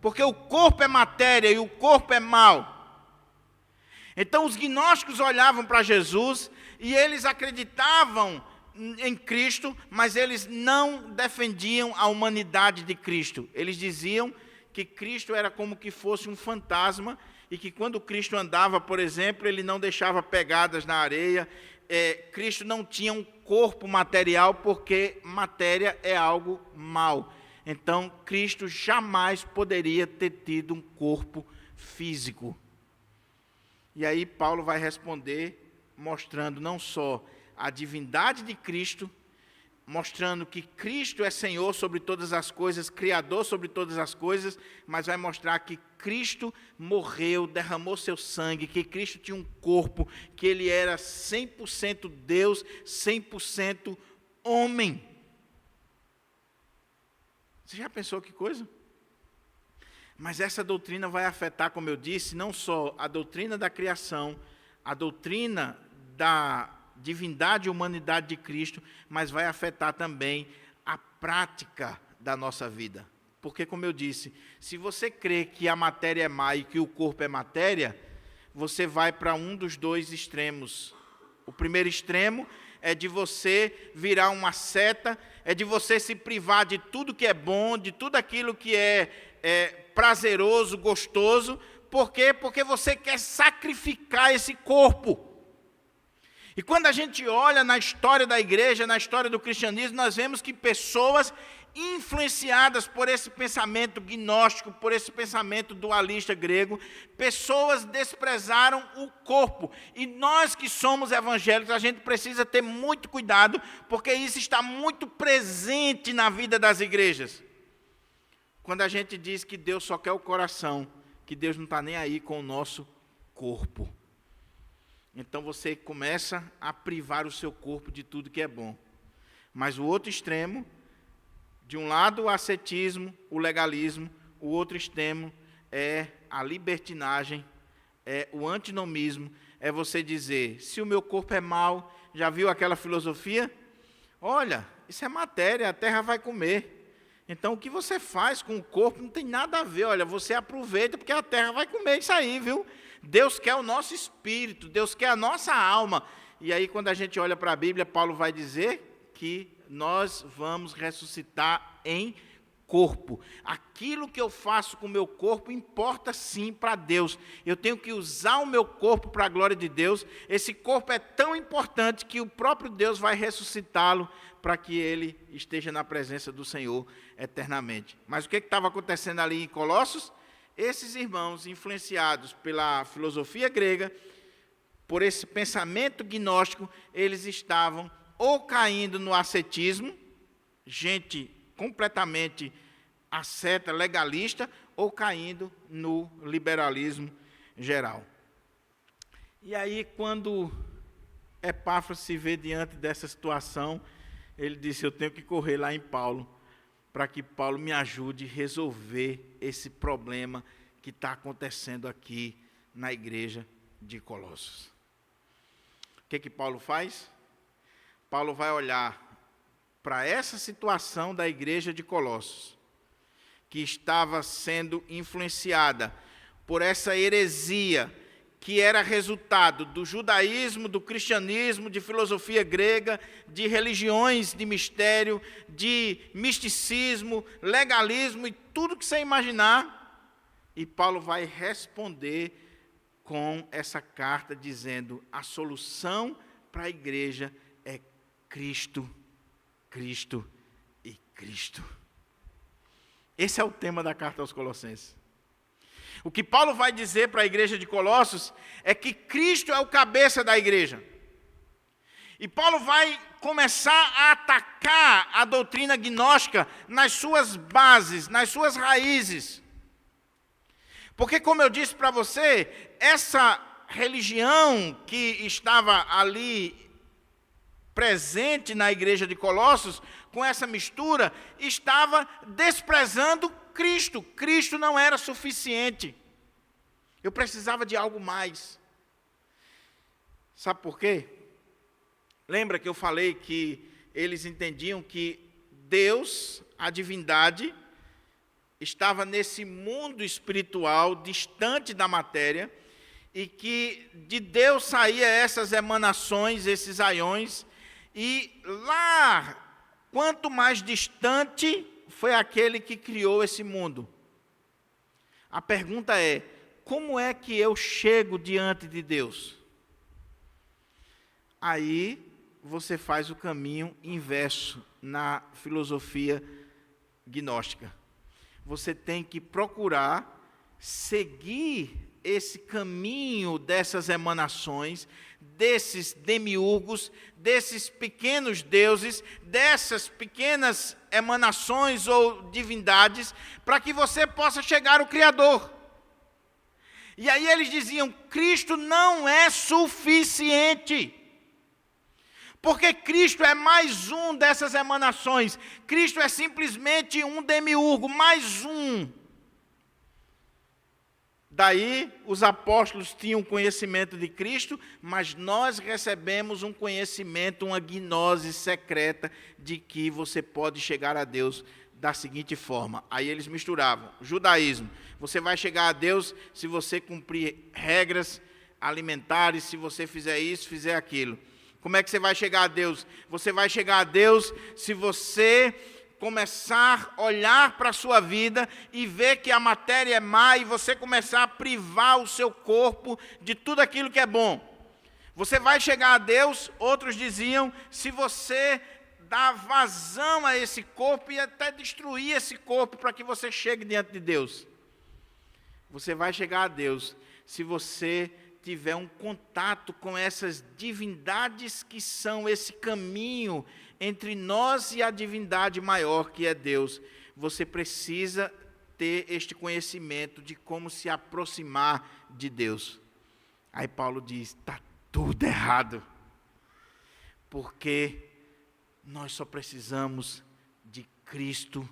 porque o corpo é matéria e o corpo é mau. Então os gnósticos olhavam para Jesus e eles acreditavam em Cristo, mas eles não defendiam a humanidade de Cristo. Eles diziam que Cristo era como que fosse um fantasma e que quando Cristo andava, por exemplo, ele não deixava pegadas na areia. Cristo não tinha um corpo material, porque matéria é algo mau. Então, Cristo jamais poderia ter tido um corpo físico. E aí Paulo vai responder, mostrando não só a divindade de Cristo, mostrando que Cristo é Senhor sobre todas as coisas, Criador sobre todas as coisas, mas vai mostrar que Cristo morreu, derramou seu sangue, que Cristo tinha um corpo, que ele era 100% Deus, 100% homem. Você já pensou que coisa? Mas essa doutrina vai afetar, como eu disse, não só a doutrina da criação, a doutrina da divindade e humanidade de Cristo, mas vai afetar também a prática da nossa vida. Porque, como eu disse, se você crê que a matéria é má e que o corpo é matéria, você vai para um dos dois extremos. O primeiro extremo é de você virar uma seta, é de você se privar de tudo que é bom, de tudo aquilo que é prazeroso, gostoso. Por quê? Porque você quer sacrificar esse corpo. E quando a gente olha na história da igreja, na história do cristianismo, nós vemos que pessoas influenciadas por esse pensamento gnóstico, por esse pensamento dualista grego, pessoas desprezaram o corpo. E nós que somos evangélicos, a gente precisa ter muito cuidado, porque isso está muito presente na vida das igrejas. Quando a gente diz que Deus só quer o coração, que Deus não está nem aí com o nosso corpo. Então você começa a privar o seu corpo de tudo que é bom. Mas o outro extremo, de um lado o ascetismo, o legalismo, o outro extremo é a libertinagem, é o antinomismo, é você dizer, se o meu corpo é mau, já viu aquela filosofia? Olha, isso é matéria, a terra vai comer. Então o que você faz com o corpo não tem nada a ver, olha, você aproveita porque a terra vai comer isso aí, viu? Deus quer o nosso espírito, Deus quer a nossa alma. E aí, quando a gente olha para a Bíblia, Paulo vai dizer que nós vamos ressuscitar em corpo. Aquilo que eu faço com o meu corpo importa sim para Deus. Eu tenho que usar o meu corpo para a glória de Deus. Esse corpo é tão importante que o próprio Deus vai ressuscitá-lo para que ele esteja na presença do Senhor eternamente. Mas o que estava acontecendo ali em Colossos? Esses irmãos, influenciados pela filosofia grega, por esse pensamento gnóstico, eles estavam ou caindo no ascetismo, gente completamente asceta, legalista, ou caindo no liberalismo geral. E aí, quando Epáfras se vê diante dessa situação, ele disse, eu tenho que correr lá em Paulo, para que Paulo me ajude a resolver esse problema que está acontecendo aqui na igreja de Colossos. O que Paulo faz? Paulo vai olhar para essa situação da igreja de Colossos, que estava sendo influenciada por essa heresia, que era resultado do judaísmo, do cristianismo, de filosofia grega, de religiões de mistério, de misticismo, legalismo e tudo que você imaginar. E Paulo vai responder com essa carta dizendo, a solução para a igreja é Cristo, Cristo e Cristo. Esse é o tema da carta aos Colossenses. O que Paulo vai dizer para a igreja de Colossos é que Cristo é o cabeça da igreja. E Paulo vai começar a atacar a doutrina gnóstica nas suas bases, nas suas raízes. Porque, como eu disse para você, essa religião que estava ali presente na igreja de Colossos, com essa mistura, estava desprezando Cristo. Cristo não era suficiente. Eu precisava de algo mais. Sabe por quê? Lembra que eu falei que eles entendiam que Deus, a divindade, estava nesse mundo espiritual, distante da matéria, e que de Deus saía essas emanações, esses aiões, e lá, quanto mais distante, foi aquele que criou esse mundo. A pergunta é, como é que eu chego diante de Deus? Aí você faz o caminho inverso na filosofia gnóstica. Você tem que procurar seguir esse caminho dessas emanações, desses demiurgos, desses pequenos deuses, dessas pequenas emanações ou divindades, para que você possa chegar ao Criador. E aí eles diziam, Cristo não é suficiente. Porque Cristo é mais um dessas emanações. Cristo é simplesmente um demiurgo, mais um. Daí, os apóstolos tinham conhecimento de Cristo, mas nós recebemos um conhecimento, uma gnose secreta de que você pode chegar a Deus da seguinte forma. Aí eles misturavam. Judaísmo. Você vai chegar a Deus se você cumprir regras alimentares, se você fizer isso, fizer aquilo. Como é que você vai chegar a Deus? Você vai chegar a Deus se você começar a olhar para a sua vida e ver que a matéria é má e você começar a privar o seu corpo de tudo aquilo que é bom. Você vai chegar a Deus, outros diziam, se você dar vazão a esse corpo e até destruir esse corpo para que você chegue diante de Deus. Você vai chegar a Deus se você tiver um contato com essas divindades que são esse caminho entre nós e a divindade maior que é Deus. Você precisa ter este conhecimento de como se aproximar de Deus. Aí Paulo diz, está tudo errado, porque nós só precisamos de Cristo.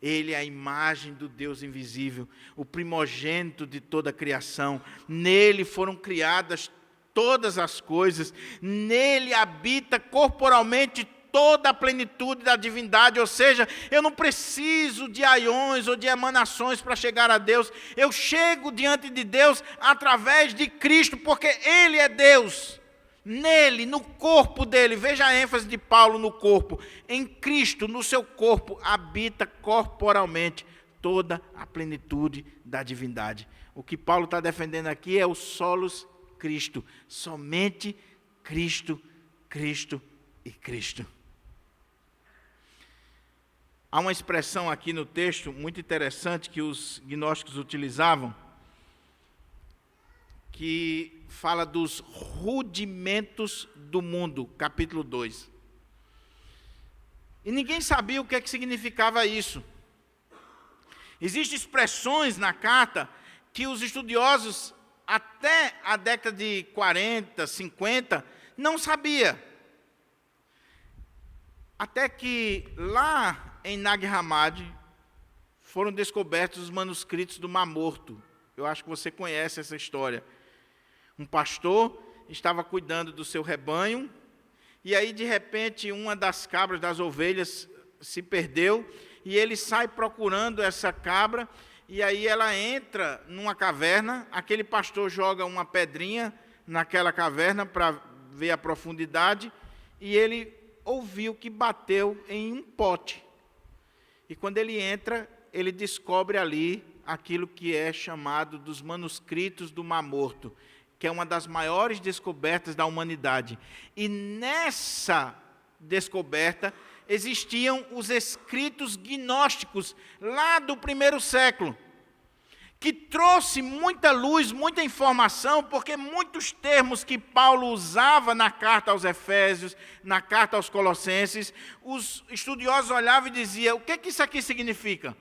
Ele é a imagem do Deus invisível, o primogênito de toda a criação. Nele foram criadas todas as coisas. Nele habita corporalmente toda a plenitude da divindade. Ou seja, eu não preciso de aiões ou de emanações para chegar a Deus. Eu chego diante de Deus através de Cristo, porque Ele é Deus. Nele, no corpo dele, veja a ênfase de Paulo no corpo, em Cristo, no seu corpo, habita corporalmente toda a plenitude da divindade. O que Paulo está defendendo aqui é o solos Cristo, somente Cristo, Cristo e Cristo. Há uma expressão aqui no texto muito interessante que os gnósticos utilizavam, que fala dos rudimentos do mundo, capítulo 2. E ninguém sabia o que é que significava isso. Existem expressões na carta que os estudiosos, até a década de 40, 50, não sabiam. Até que lá em Nag Hammadi foram descobertos os manuscritos do Mar Morto. Eu acho que você conhece essa história. Um pastor estava cuidando do seu rebanho, e aí de repente uma das cabras, das ovelhas, se perdeu, e ele sai procurando essa cabra, e aí ela entra numa caverna, aquele pastor joga uma pedrinha naquela caverna para ver a profundidade, e ele ouviu que bateu em um pote. E quando ele entra, ele descobre ali aquilo que é chamado dos manuscritos do Mar Morto, que é uma das maiores descobertas da humanidade. E nessa descoberta existiam os escritos gnósticos, lá do primeiro século, que trouxe muita luz, muita informação, porque muitos termos que Paulo usava na carta aos Efésios, na carta aos Colossenses, os estudiosos olhavam e diziam, o que isso aqui significa?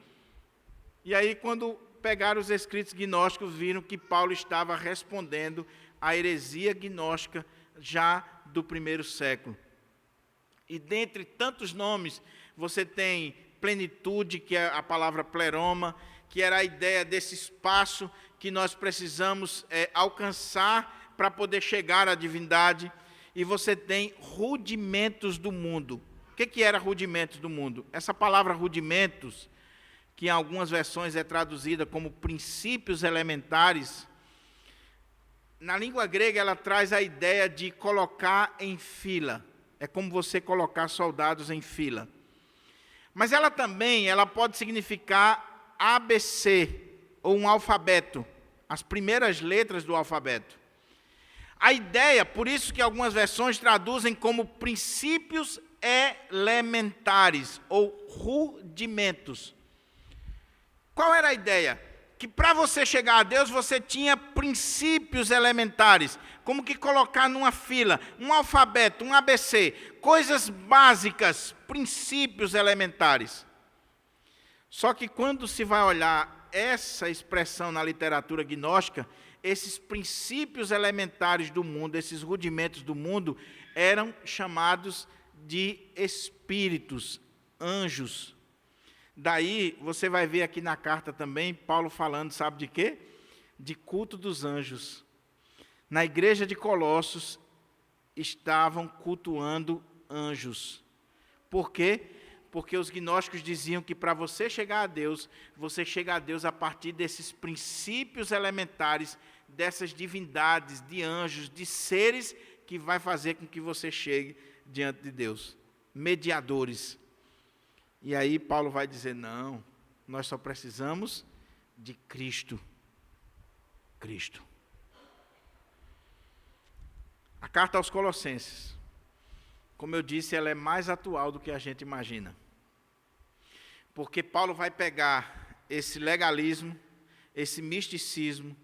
E aí, quando pegaram os escritos gnósticos, viram que Paulo estava respondendo à heresia gnóstica já do primeiro século. E dentre tantos nomes, você tem plenitude, que é a palavra pleroma, que era a ideia desse espaço que nós precisamos alcançar para poder chegar à divindade. e você tem rudimentos do mundo. O que era rudimentos do mundo? Essa palavra rudimentos, que em algumas versões é traduzida como princípios elementares, na língua grega ela traz a ideia de colocar em fila. É como você colocar soldados em fila. Mas ela pode significar ABC, ou um alfabeto, as primeiras letras do alfabeto. A ideia, por isso que algumas versões traduzem como princípios elementares, ou rudimentos. Qual era a ideia? Que para você chegar a Deus, você tinha princípios elementares, como que colocar numa fila, um alfabeto, um ABC, coisas básicas, princípios elementares. Só que quando se vai olhar essa expressão na literatura gnóstica, esses princípios elementares do mundo, esses rudimentos do mundo, eram chamados de espíritos, anjos. Daí, você vai ver aqui na carta também, Paulo falando, sabe de quê? De culto dos anjos. Na igreja de Colossos, estavam cultuando anjos. Por quê? Porque os gnósticos diziam que para você chegar a Deus, você chega a Deus a partir desses princípios elementares, dessas divindades, de anjos, de seres que vai fazer com que você chegue diante de Deus. Mediadores. E aí Paulo vai dizer, não, nós só precisamos de Cristo. Cristo. A carta aos Colossenses, como eu disse, ela é mais atual do que a gente imagina. Porque Paulo vai pegar esse legalismo, esse misticismo,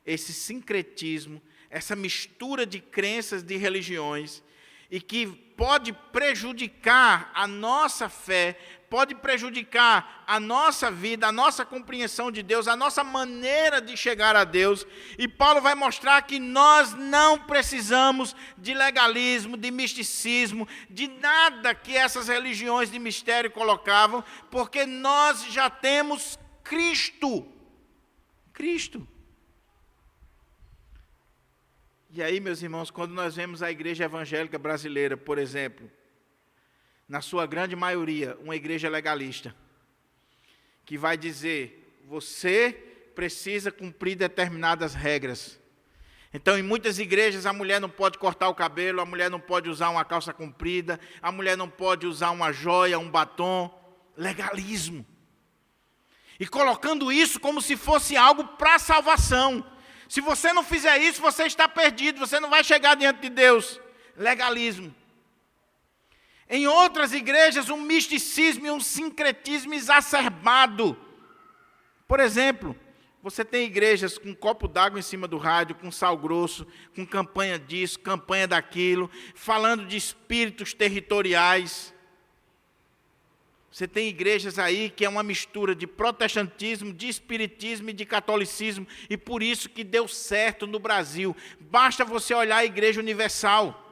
esse sincretismo, essa mistura de crenças, de religiões, e que pode prejudicar a nossa fé, pode prejudicar a nossa vida, a nossa compreensão de Deus, a nossa maneira de chegar a Deus. E Paulo vai mostrar que nós não precisamos de legalismo, de misticismo, de nada que essas religiões de mistério colocavam, porque nós já temos Cristo. Cristo. E aí, meus irmãos, quando nós vemos a igreja evangélica brasileira, por exemplo, na sua grande maioria, uma igreja legalista, que vai dizer, você precisa cumprir determinadas regras. Então, em muitas igrejas, a mulher não pode cortar o cabelo, a mulher não pode usar uma calça comprida, a mulher não pode usar uma joia, um batom. Legalismo. E colocando isso como se fosse algo para a salvação. Se você não fizer isso, você está perdido, você não vai chegar diante de Deus. Legalismo. Em outras igrejas, um misticismo e um sincretismo exacerbado. Por exemplo, você tem igrejas com um copo d'água em cima do rádio, com sal grosso, com campanha disso, campanha daquilo, falando de espíritos territoriais. Você tem igrejas aí que é uma mistura de protestantismo, de espiritismo e de catolicismo, e por isso que deu certo no Brasil. Basta você olhar a Igreja Universal.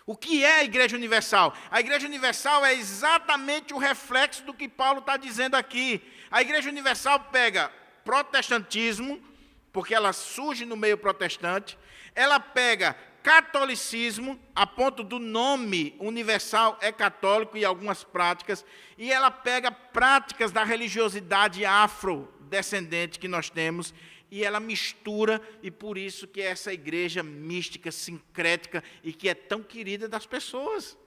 O que é a Igreja Universal? A Igreja Universal é exatamente o reflexo do que Paulo está dizendo aqui. A Igreja Universal pega protestantismo, porque ela surge no meio protestante, ela pega catolicismo, a ponto do nome universal é católico e algumas práticas, e ela pega práticas da religiosidade afrodescendente que nós temos, e ela mistura, e por isso que é essa igreja mística, sincrética, e que é tão querida das pessoas.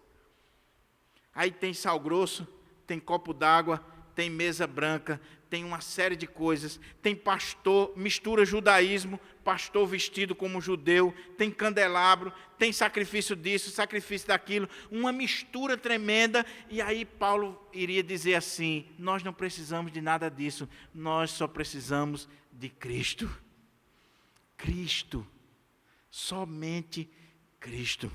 Aí tem sal grosso, tem copo d'água, tem mesa branca, tem uma série de coisas, tem pastor, mistura judaísmo, pastor vestido como judeu, tem candelabro, tem sacrifício disso, sacrifício daquilo, uma mistura tremenda, e aí Paulo iria dizer assim, nós não precisamos de nada disso, nós só precisamos de Cristo. Cristo. Somente Cristo.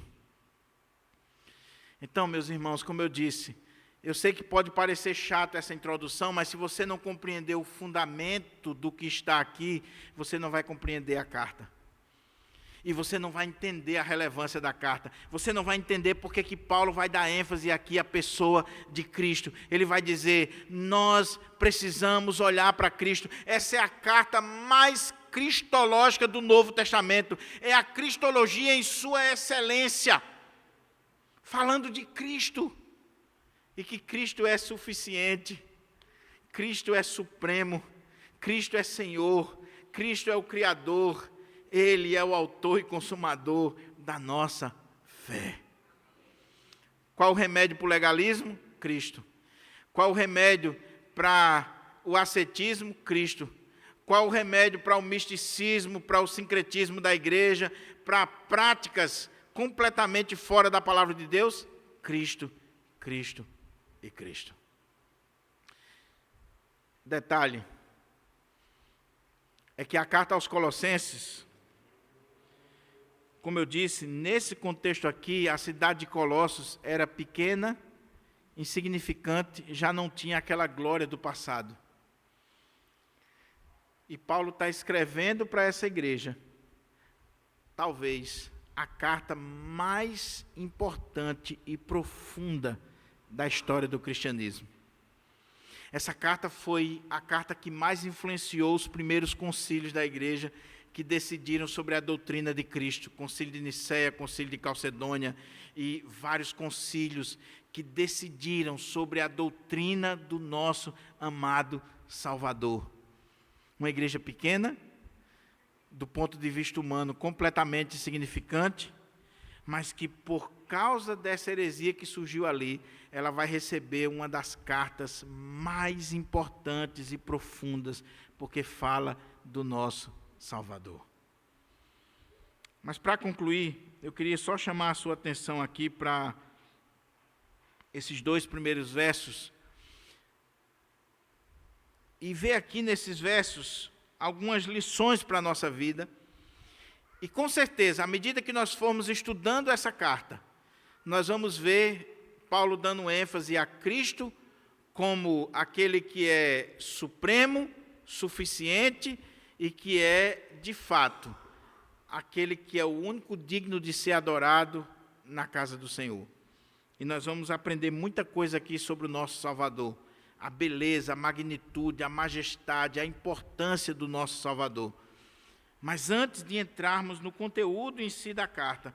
Então, meus irmãos, como eu disse, eu sei que pode parecer chato essa introdução, mas se você não compreender o fundamento do que está aqui, você não vai compreender a carta. E você não vai entender a relevância da carta. Você não vai entender porque que Paulo vai dar ênfase aqui à pessoa de Cristo. Ele vai dizer, nós precisamos olhar para Cristo. Essa é a carta mais cristológica do Novo Testamento. É a cristologia em sua excelência. Falando de Cristo. E que Cristo é suficiente. Cristo é supremo. Cristo é Senhor. Cristo é o Criador. Ele é o autor e consumador da nossa fé. Qual o remédio para o legalismo? Cristo. Qual o remédio para o ascetismo? Cristo. Qual o remédio para o misticismo, para o sincretismo da igreja, para práticas completamente fora da palavra de Deus? Cristo, Cristo e Cristo. Detalhe, é que a carta aos Colossenses, como eu disse, nesse contexto aqui, a cidade de Colossos era pequena, insignificante, já não tinha aquela glória do passado. E Paulo está escrevendo para essa igreja, talvez, a carta mais importante e profunda da história do cristianismo. Essa carta foi a carta que mais influenciou os primeiros concílios da igreja, que decidiram sobre a doutrina de Cristo. Concílio de Nicéia, concílio de Calcedônia e vários concílios que decidiram sobre a doutrina do nosso amado Salvador. Uma igreja pequena, do ponto de vista humano, completamente insignificante, mas que por causa dessa heresia que surgiu ali, ela vai receber uma das cartas mais importantes e profundas, porque fala do nosso Salvador. Mas para concluir, eu queria só chamar a sua atenção aqui para esses 2 primeiros versos, e ver aqui nesses versos algumas lições para a nossa vida. E com certeza, à medida que nós formos estudando essa carta, nós vamos ver Paulo dando ênfase a Cristo como aquele que é supremo, suficiente e que é, de fato, aquele que é o único digno de ser adorado na casa do Senhor. E nós vamos aprender muita coisa aqui sobre o nosso Salvador. A beleza, a magnitude, a majestade, a importância do nosso Salvador. Mas antes de entrarmos no conteúdo em si da carta,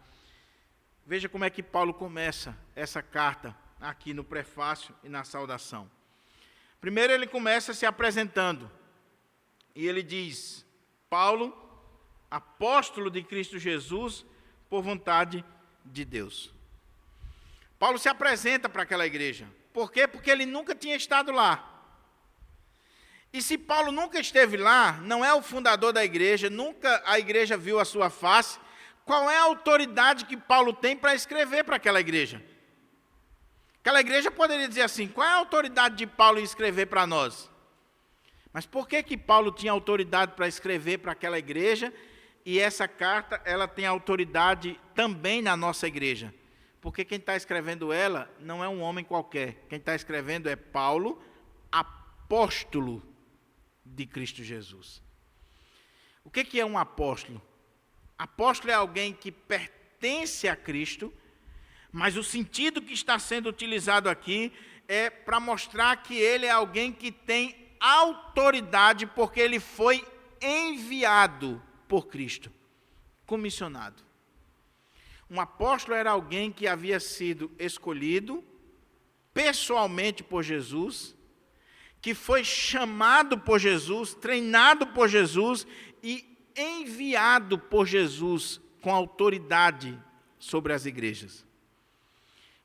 veja como é que Paulo começa essa carta aqui no prefácio e na saudação. Primeiro ele começa se apresentando, e ele diz: Paulo, apóstolo de Cristo Jesus, por vontade de Deus. Paulo se apresenta para aquela igreja. Por quê? Porque ele nunca tinha estado lá. E se Paulo nunca esteve lá, não é o fundador da igreja, nunca a igreja viu a sua face, qual é a autoridade que Paulo tem para escrever para aquela igreja? Aquela igreja poderia dizer assim: qual é a autoridade de Paulo em escrever para nós? Mas por que Paulo tinha autoridade para escrever para aquela igreja, e essa carta ela tem autoridade também na nossa igreja? Porque quem está escrevendo ela não é um homem qualquer. Quem está escrevendo é Paulo, apóstolo de Cristo Jesus. O que é um apóstolo? Apóstolo é alguém que pertence a Cristo, mas o sentido que está sendo utilizado aqui é para mostrar que ele é alguém que tem autoridade, porque ele foi enviado por Cristo, comissionado. Um apóstolo era alguém que havia sido escolhido pessoalmente por Jesus, que foi chamado por Jesus, treinado por Jesus e enviado por Jesus com autoridade sobre as igrejas.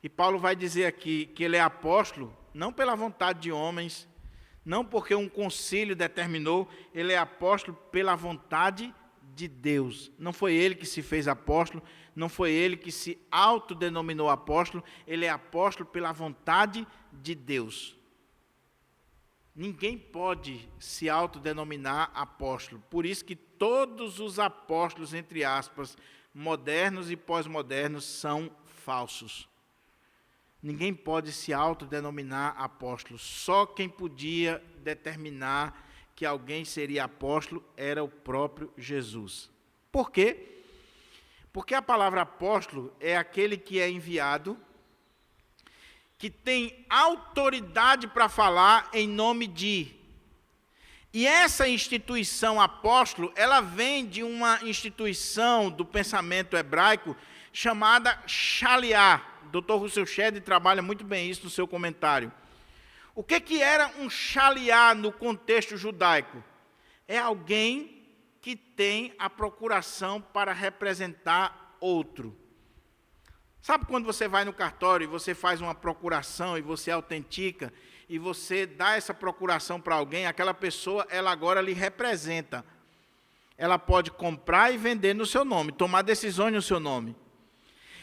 E Paulo vai dizer aqui que ele é apóstolo, não pela vontade de homens, não porque um concílio determinou, ele é apóstolo pela vontade de Deus. Não foi ele que se fez apóstolo, não foi ele que se autodenominou apóstolo, ele é apóstolo pela vontade de Deus. Ninguém pode se autodenominar apóstolo. Por isso que todos os apóstolos, entre aspas, modernos e pós-modernos, são falsos. Ninguém pode se autodenominar apóstolo. Só quem podia determinar que alguém seria apóstolo era o próprio Jesus. Por quê? Porque a palavra apóstolo é aquele que é enviado, que tem autoridade para falar em nome de. E essa instituição apóstolo, ela vem de uma instituição do pensamento hebraico chamada Shaliá. O Dr. Russell Shedd trabalha muito bem isso no seu comentário. O que era um Shaliá no contexto judaico? É alguém que tem a procuração para representar outro. Sabe quando você vai no cartório e você faz uma procuração e você autentica e você dá essa procuração para alguém, aquela pessoa, ela agora lhe representa. Ela pode comprar e vender no seu nome, tomar decisões no seu nome.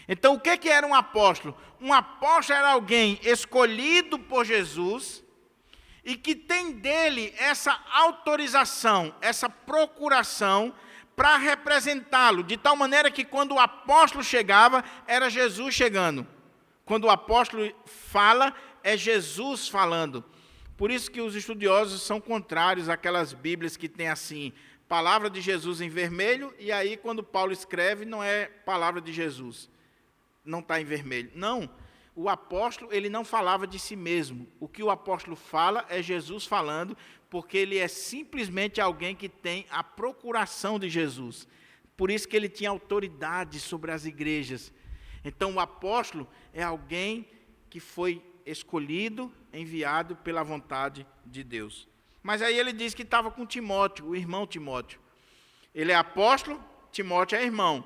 Então, o que era um apóstolo? Um apóstolo era alguém escolhido por Jesus e que tem dele essa autorização, essa procuração para representá-lo, de tal maneira que quando o apóstolo chegava, era Jesus chegando. Quando o apóstolo fala, é Jesus falando. Por isso que os estudiosos são contrários àquelas Bíblias que tem assim, palavra de Jesus em vermelho, e aí quando Paulo escreve, não é palavra de Jesus, não está em vermelho. Não, o apóstolo, ele não falava de si mesmo. O que o apóstolo fala é Jesus falando, porque ele é simplesmente alguém que tem a procuração de Jesus. Por isso que ele tinha autoridade sobre as igrejas. Então, o apóstolo é alguém que foi escolhido, enviado pela vontade de Deus. Mas aí ele diz que estava com Timóteo, o irmão Timóteo. Ele é apóstolo, Timóteo é irmão.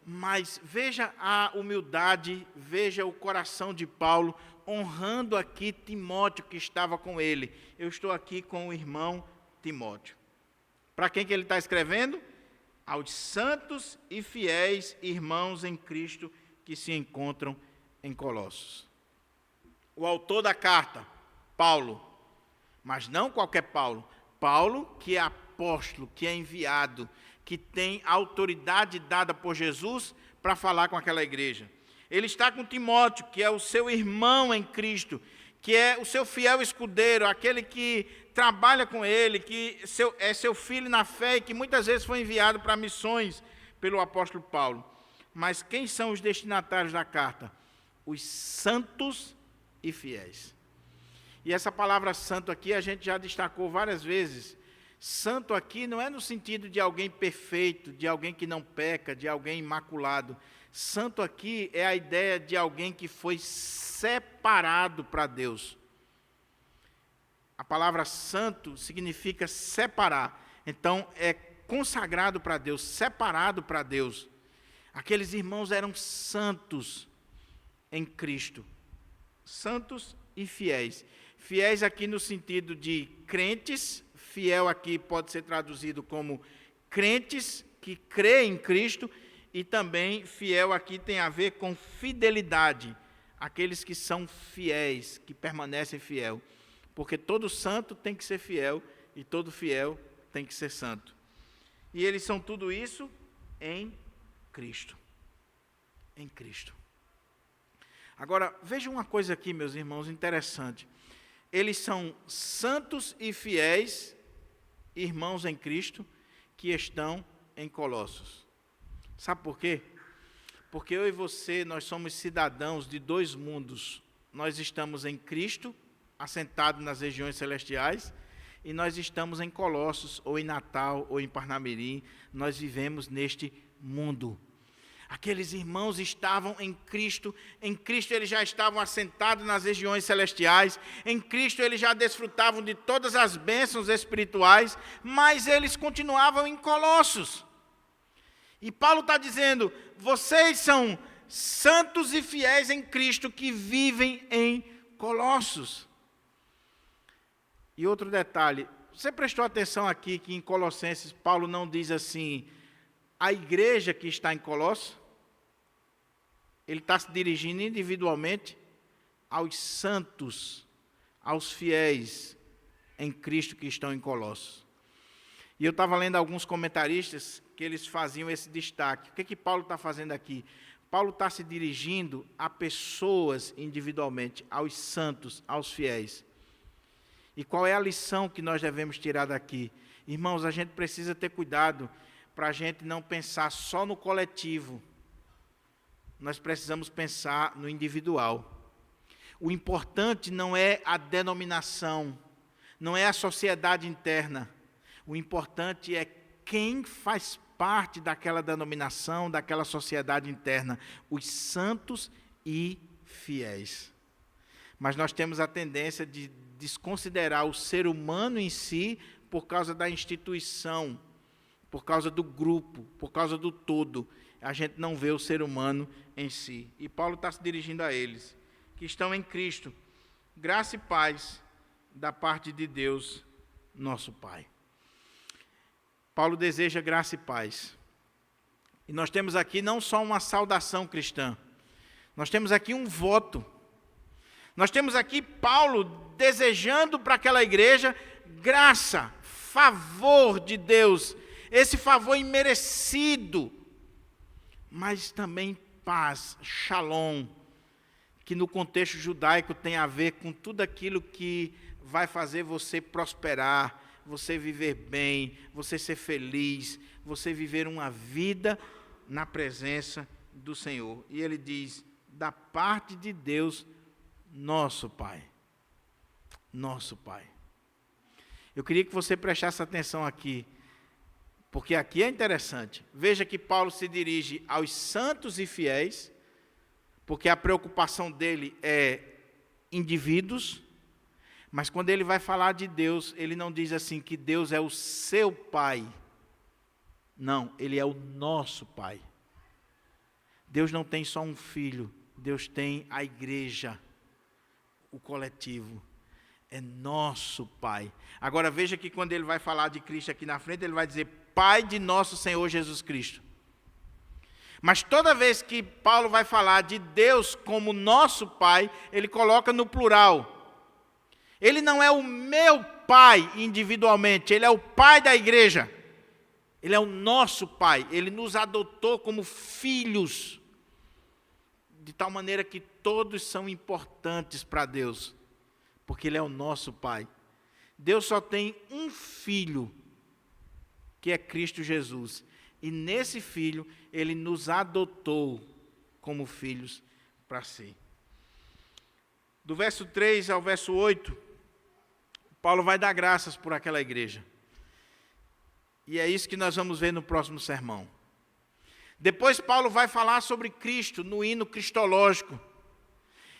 Mas veja a humildade, veja o coração de Paulo, honrando aqui Timóteo que estava com ele. Eu estou aqui com o irmão Timóteo. Para quem que ele está escrevendo? Aos santos e fiéis irmãos em Cristo que se encontram em Colossos. O autor da carta, Paulo, mas não qualquer Paulo. Paulo que é apóstolo, que é enviado, que tem autoridade dada por Jesus para falar com aquela igreja. Ele está com Timóteo, que é o seu irmão em Cristo, que é o seu fiel escudeiro, aquele que trabalha com ele, que é seu filho na fé e que muitas vezes foi enviado para missões pelo apóstolo Paulo. Mas quem são os destinatários da carta? Os santos e fiéis. E essa palavra santo aqui a gente já destacou várias vezes. Santo aqui não é no sentido de alguém perfeito, de alguém que não peca, de alguém imaculado. Santo aqui é a ideia de alguém que foi separado para Deus. A palavra santo significa separar. Então, é consagrado para Deus, separado para Deus. Aqueles irmãos eram santos em Cristo. Santos e fiéis. Fiéis aqui no sentido de crentes. Fiel aqui pode ser traduzido como crentes que creem em Cristo. E também fiel aqui tem a ver com fidelidade. Aqueles que são fiéis, que permanecem fiel. Porque todo santo tem que ser fiel e todo fiel tem que ser santo. E eles são tudo isso em Cristo. Em Cristo. Agora, vejam uma coisa aqui, meus irmãos, interessante. Eles são santos e fiéis, irmãos em Cristo, que estão em Colossos. Sabe por quê? Porque eu e você, nós somos cidadãos de dois mundos. Nós estamos em Cristo, assentados nas regiões celestiais, e nós estamos em Colossos, ou em Natal, ou em Parnamirim. Nós vivemos neste mundo. Aqueles irmãos estavam em Cristo eles já estavam assentados nas regiões celestiais, em Cristo eles já desfrutavam de todas as bênçãos espirituais, mas eles continuavam em Colossos. E Paulo está dizendo, vocês são santos e fiéis em Cristo que vivem em Colossos. E outro detalhe, você prestou atenção aqui que em Colossenses Paulo não diz assim, a igreja que está em Colossos, ele está se dirigindo individualmente aos santos, aos fiéis em Cristo que estão em Colossos. E eu estava lendo alguns comentaristas que eles faziam esse destaque. O que Paulo está fazendo aqui? Paulo está se dirigindo a pessoas individualmente, aos santos, aos fiéis. E qual é a lição que nós devemos tirar daqui? Irmãos, a gente precisa ter cuidado para a gente não pensar só no coletivo. Nós precisamos pensar no individual. O importante não é a denominação, não é a sociedade interna. O importante é quem faz parte daquela denominação, daquela sociedade interna, os santos e fiéis. Mas nós temos a tendência de desconsiderar o ser humano em si por causa da instituição, por causa do grupo, por causa do todo. A gente não vê o ser humano em si. E Paulo está se dirigindo a eles, que estão em Cristo. Graça e paz da parte de Deus, nosso Pai. Paulo deseja graça e paz. E nós temos aqui não só uma saudação cristã, nós temos aqui um voto. Nós temos aqui Paulo desejando para aquela igreja graça, favor de Deus, esse favor imerecido, mas também paz, shalom, que no contexto judaico tem a ver com tudo aquilo que vai fazer você prosperar, você viver bem, você ser feliz, você viver uma vida na presença do Senhor. E ele diz, da parte de Deus, nosso Pai. Nosso Pai. Eu queria que você prestasse atenção aqui, porque aqui é interessante. Veja que Paulo se dirige aos santos e fiéis, porque a preocupação dele é indivíduos, mas quando ele vai falar de Deus, ele não diz assim que Deus é o seu Pai. Não, ele é o nosso Pai. Deus não tem só um filho, Deus tem a igreja, o coletivo. É nosso Pai. Agora veja que quando ele vai falar de Cristo aqui na frente, ele vai dizer Pai de nosso Senhor Jesus Cristo. Mas toda vez que Paulo vai falar de Deus como nosso Pai, ele coloca no plural. Ele não é o meu Pai individualmente, ele é o Pai da igreja. Ele é o nosso Pai, ele nos adotou como filhos, de tal maneira que todos são importantes para Deus, porque ele é o nosso Pai. Deus só tem um filho, que é Cristo Jesus. E nesse filho, ele nos adotou como filhos para si. Do verso 3 ao verso 8, Paulo vai dar graças por aquela igreja. E é isso que nós vamos ver no próximo sermão. Depois Paulo vai falar sobre Cristo, no hino cristológico.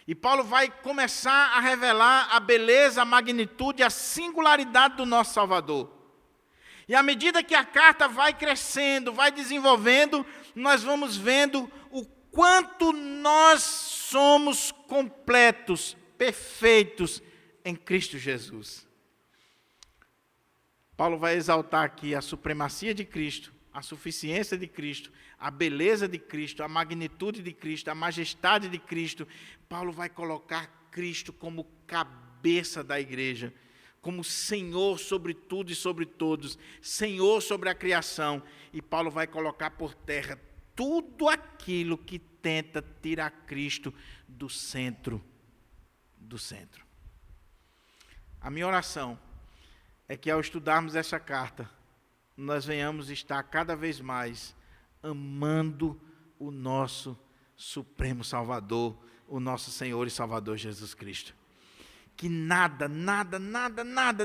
E Paulo vai começar a revelar a beleza, a magnitude, a singularidade do nosso Salvador. E à medida que a carta vai crescendo, vai desenvolvendo, nós vamos vendo o quanto nós somos completos, perfeitos em Cristo Jesus. Paulo vai exaltar aqui a supremacia de Cristo, a suficiência de Cristo, a beleza de Cristo, a magnitude de Cristo, a majestade de Cristo. Paulo vai colocar Cristo como cabeça da igreja, como Senhor sobre tudo e sobre todos, Senhor sobre a criação. E Paulo vai colocar por terra tudo aquilo que tenta tirar Cristo do centro. A minha oração é que ao estudarmos essa carta, nós venhamos estar cada vez mais amando o nosso Supremo Salvador, o nosso Senhor e Salvador Jesus Cristo. Que nada,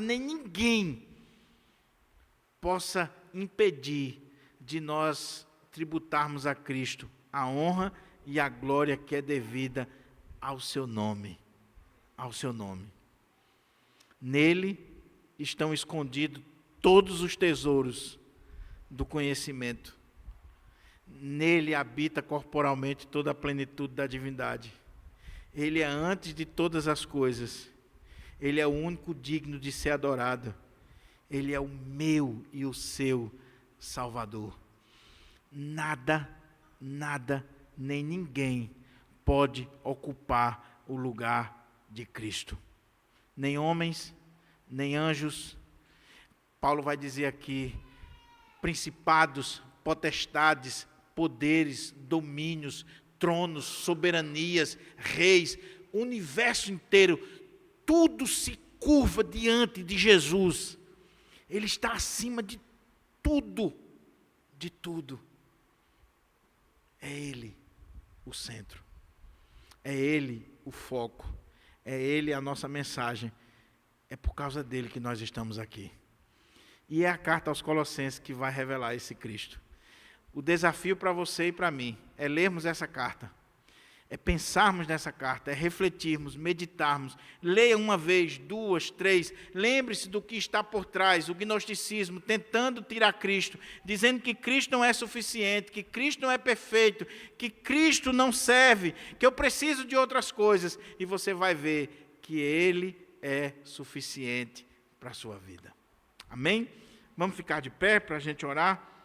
nem ninguém possa impedir de nós tributarmos a Cristo a honra e a glória que é devida ao seu nome. Ao seu nome. Nele estão escondidos todos os tesouros do conhecimento. Nele habita corporalmente toda a plenitude da divindade. Ele é antes de todas as coisas. Ele é o único digno de ser adorado. Ele é o meu e o seu Salvador. Nada, nem ninguém pode ocupar o lugar de Cristo. Nem homens, nem anjos. Paulo vai dizer aqui, principados, potestades, poderes, domínios, tronos, soberanias, reis, o universo inteiro, tudo se curva diante de Jesus. Ele está acima de tudo, de tudo. É Ele o centro, é Ele o foco, é Ele a nossa mensagem, É por causa dele que nós estamos aqui. E é a carta aos Colossenses que vai revelar esse Cristo. O desafio para você e para mim é lermos essa carta, é pensarmos nessa carta, é refletirmos, meditarmos. Leia uma vez, duas, três. Lembre-se do que está por trás, o gnosticismo, tentando tirar Cristo, dizendo que Cristo não é suficiente, que Cristo não é perfeito, que Cristo não serve, que eu preciso de outras coisas. E você vai ver que Ele é suficiente para a sua vida. Amém? Vamos ficar de pé para a gente orar?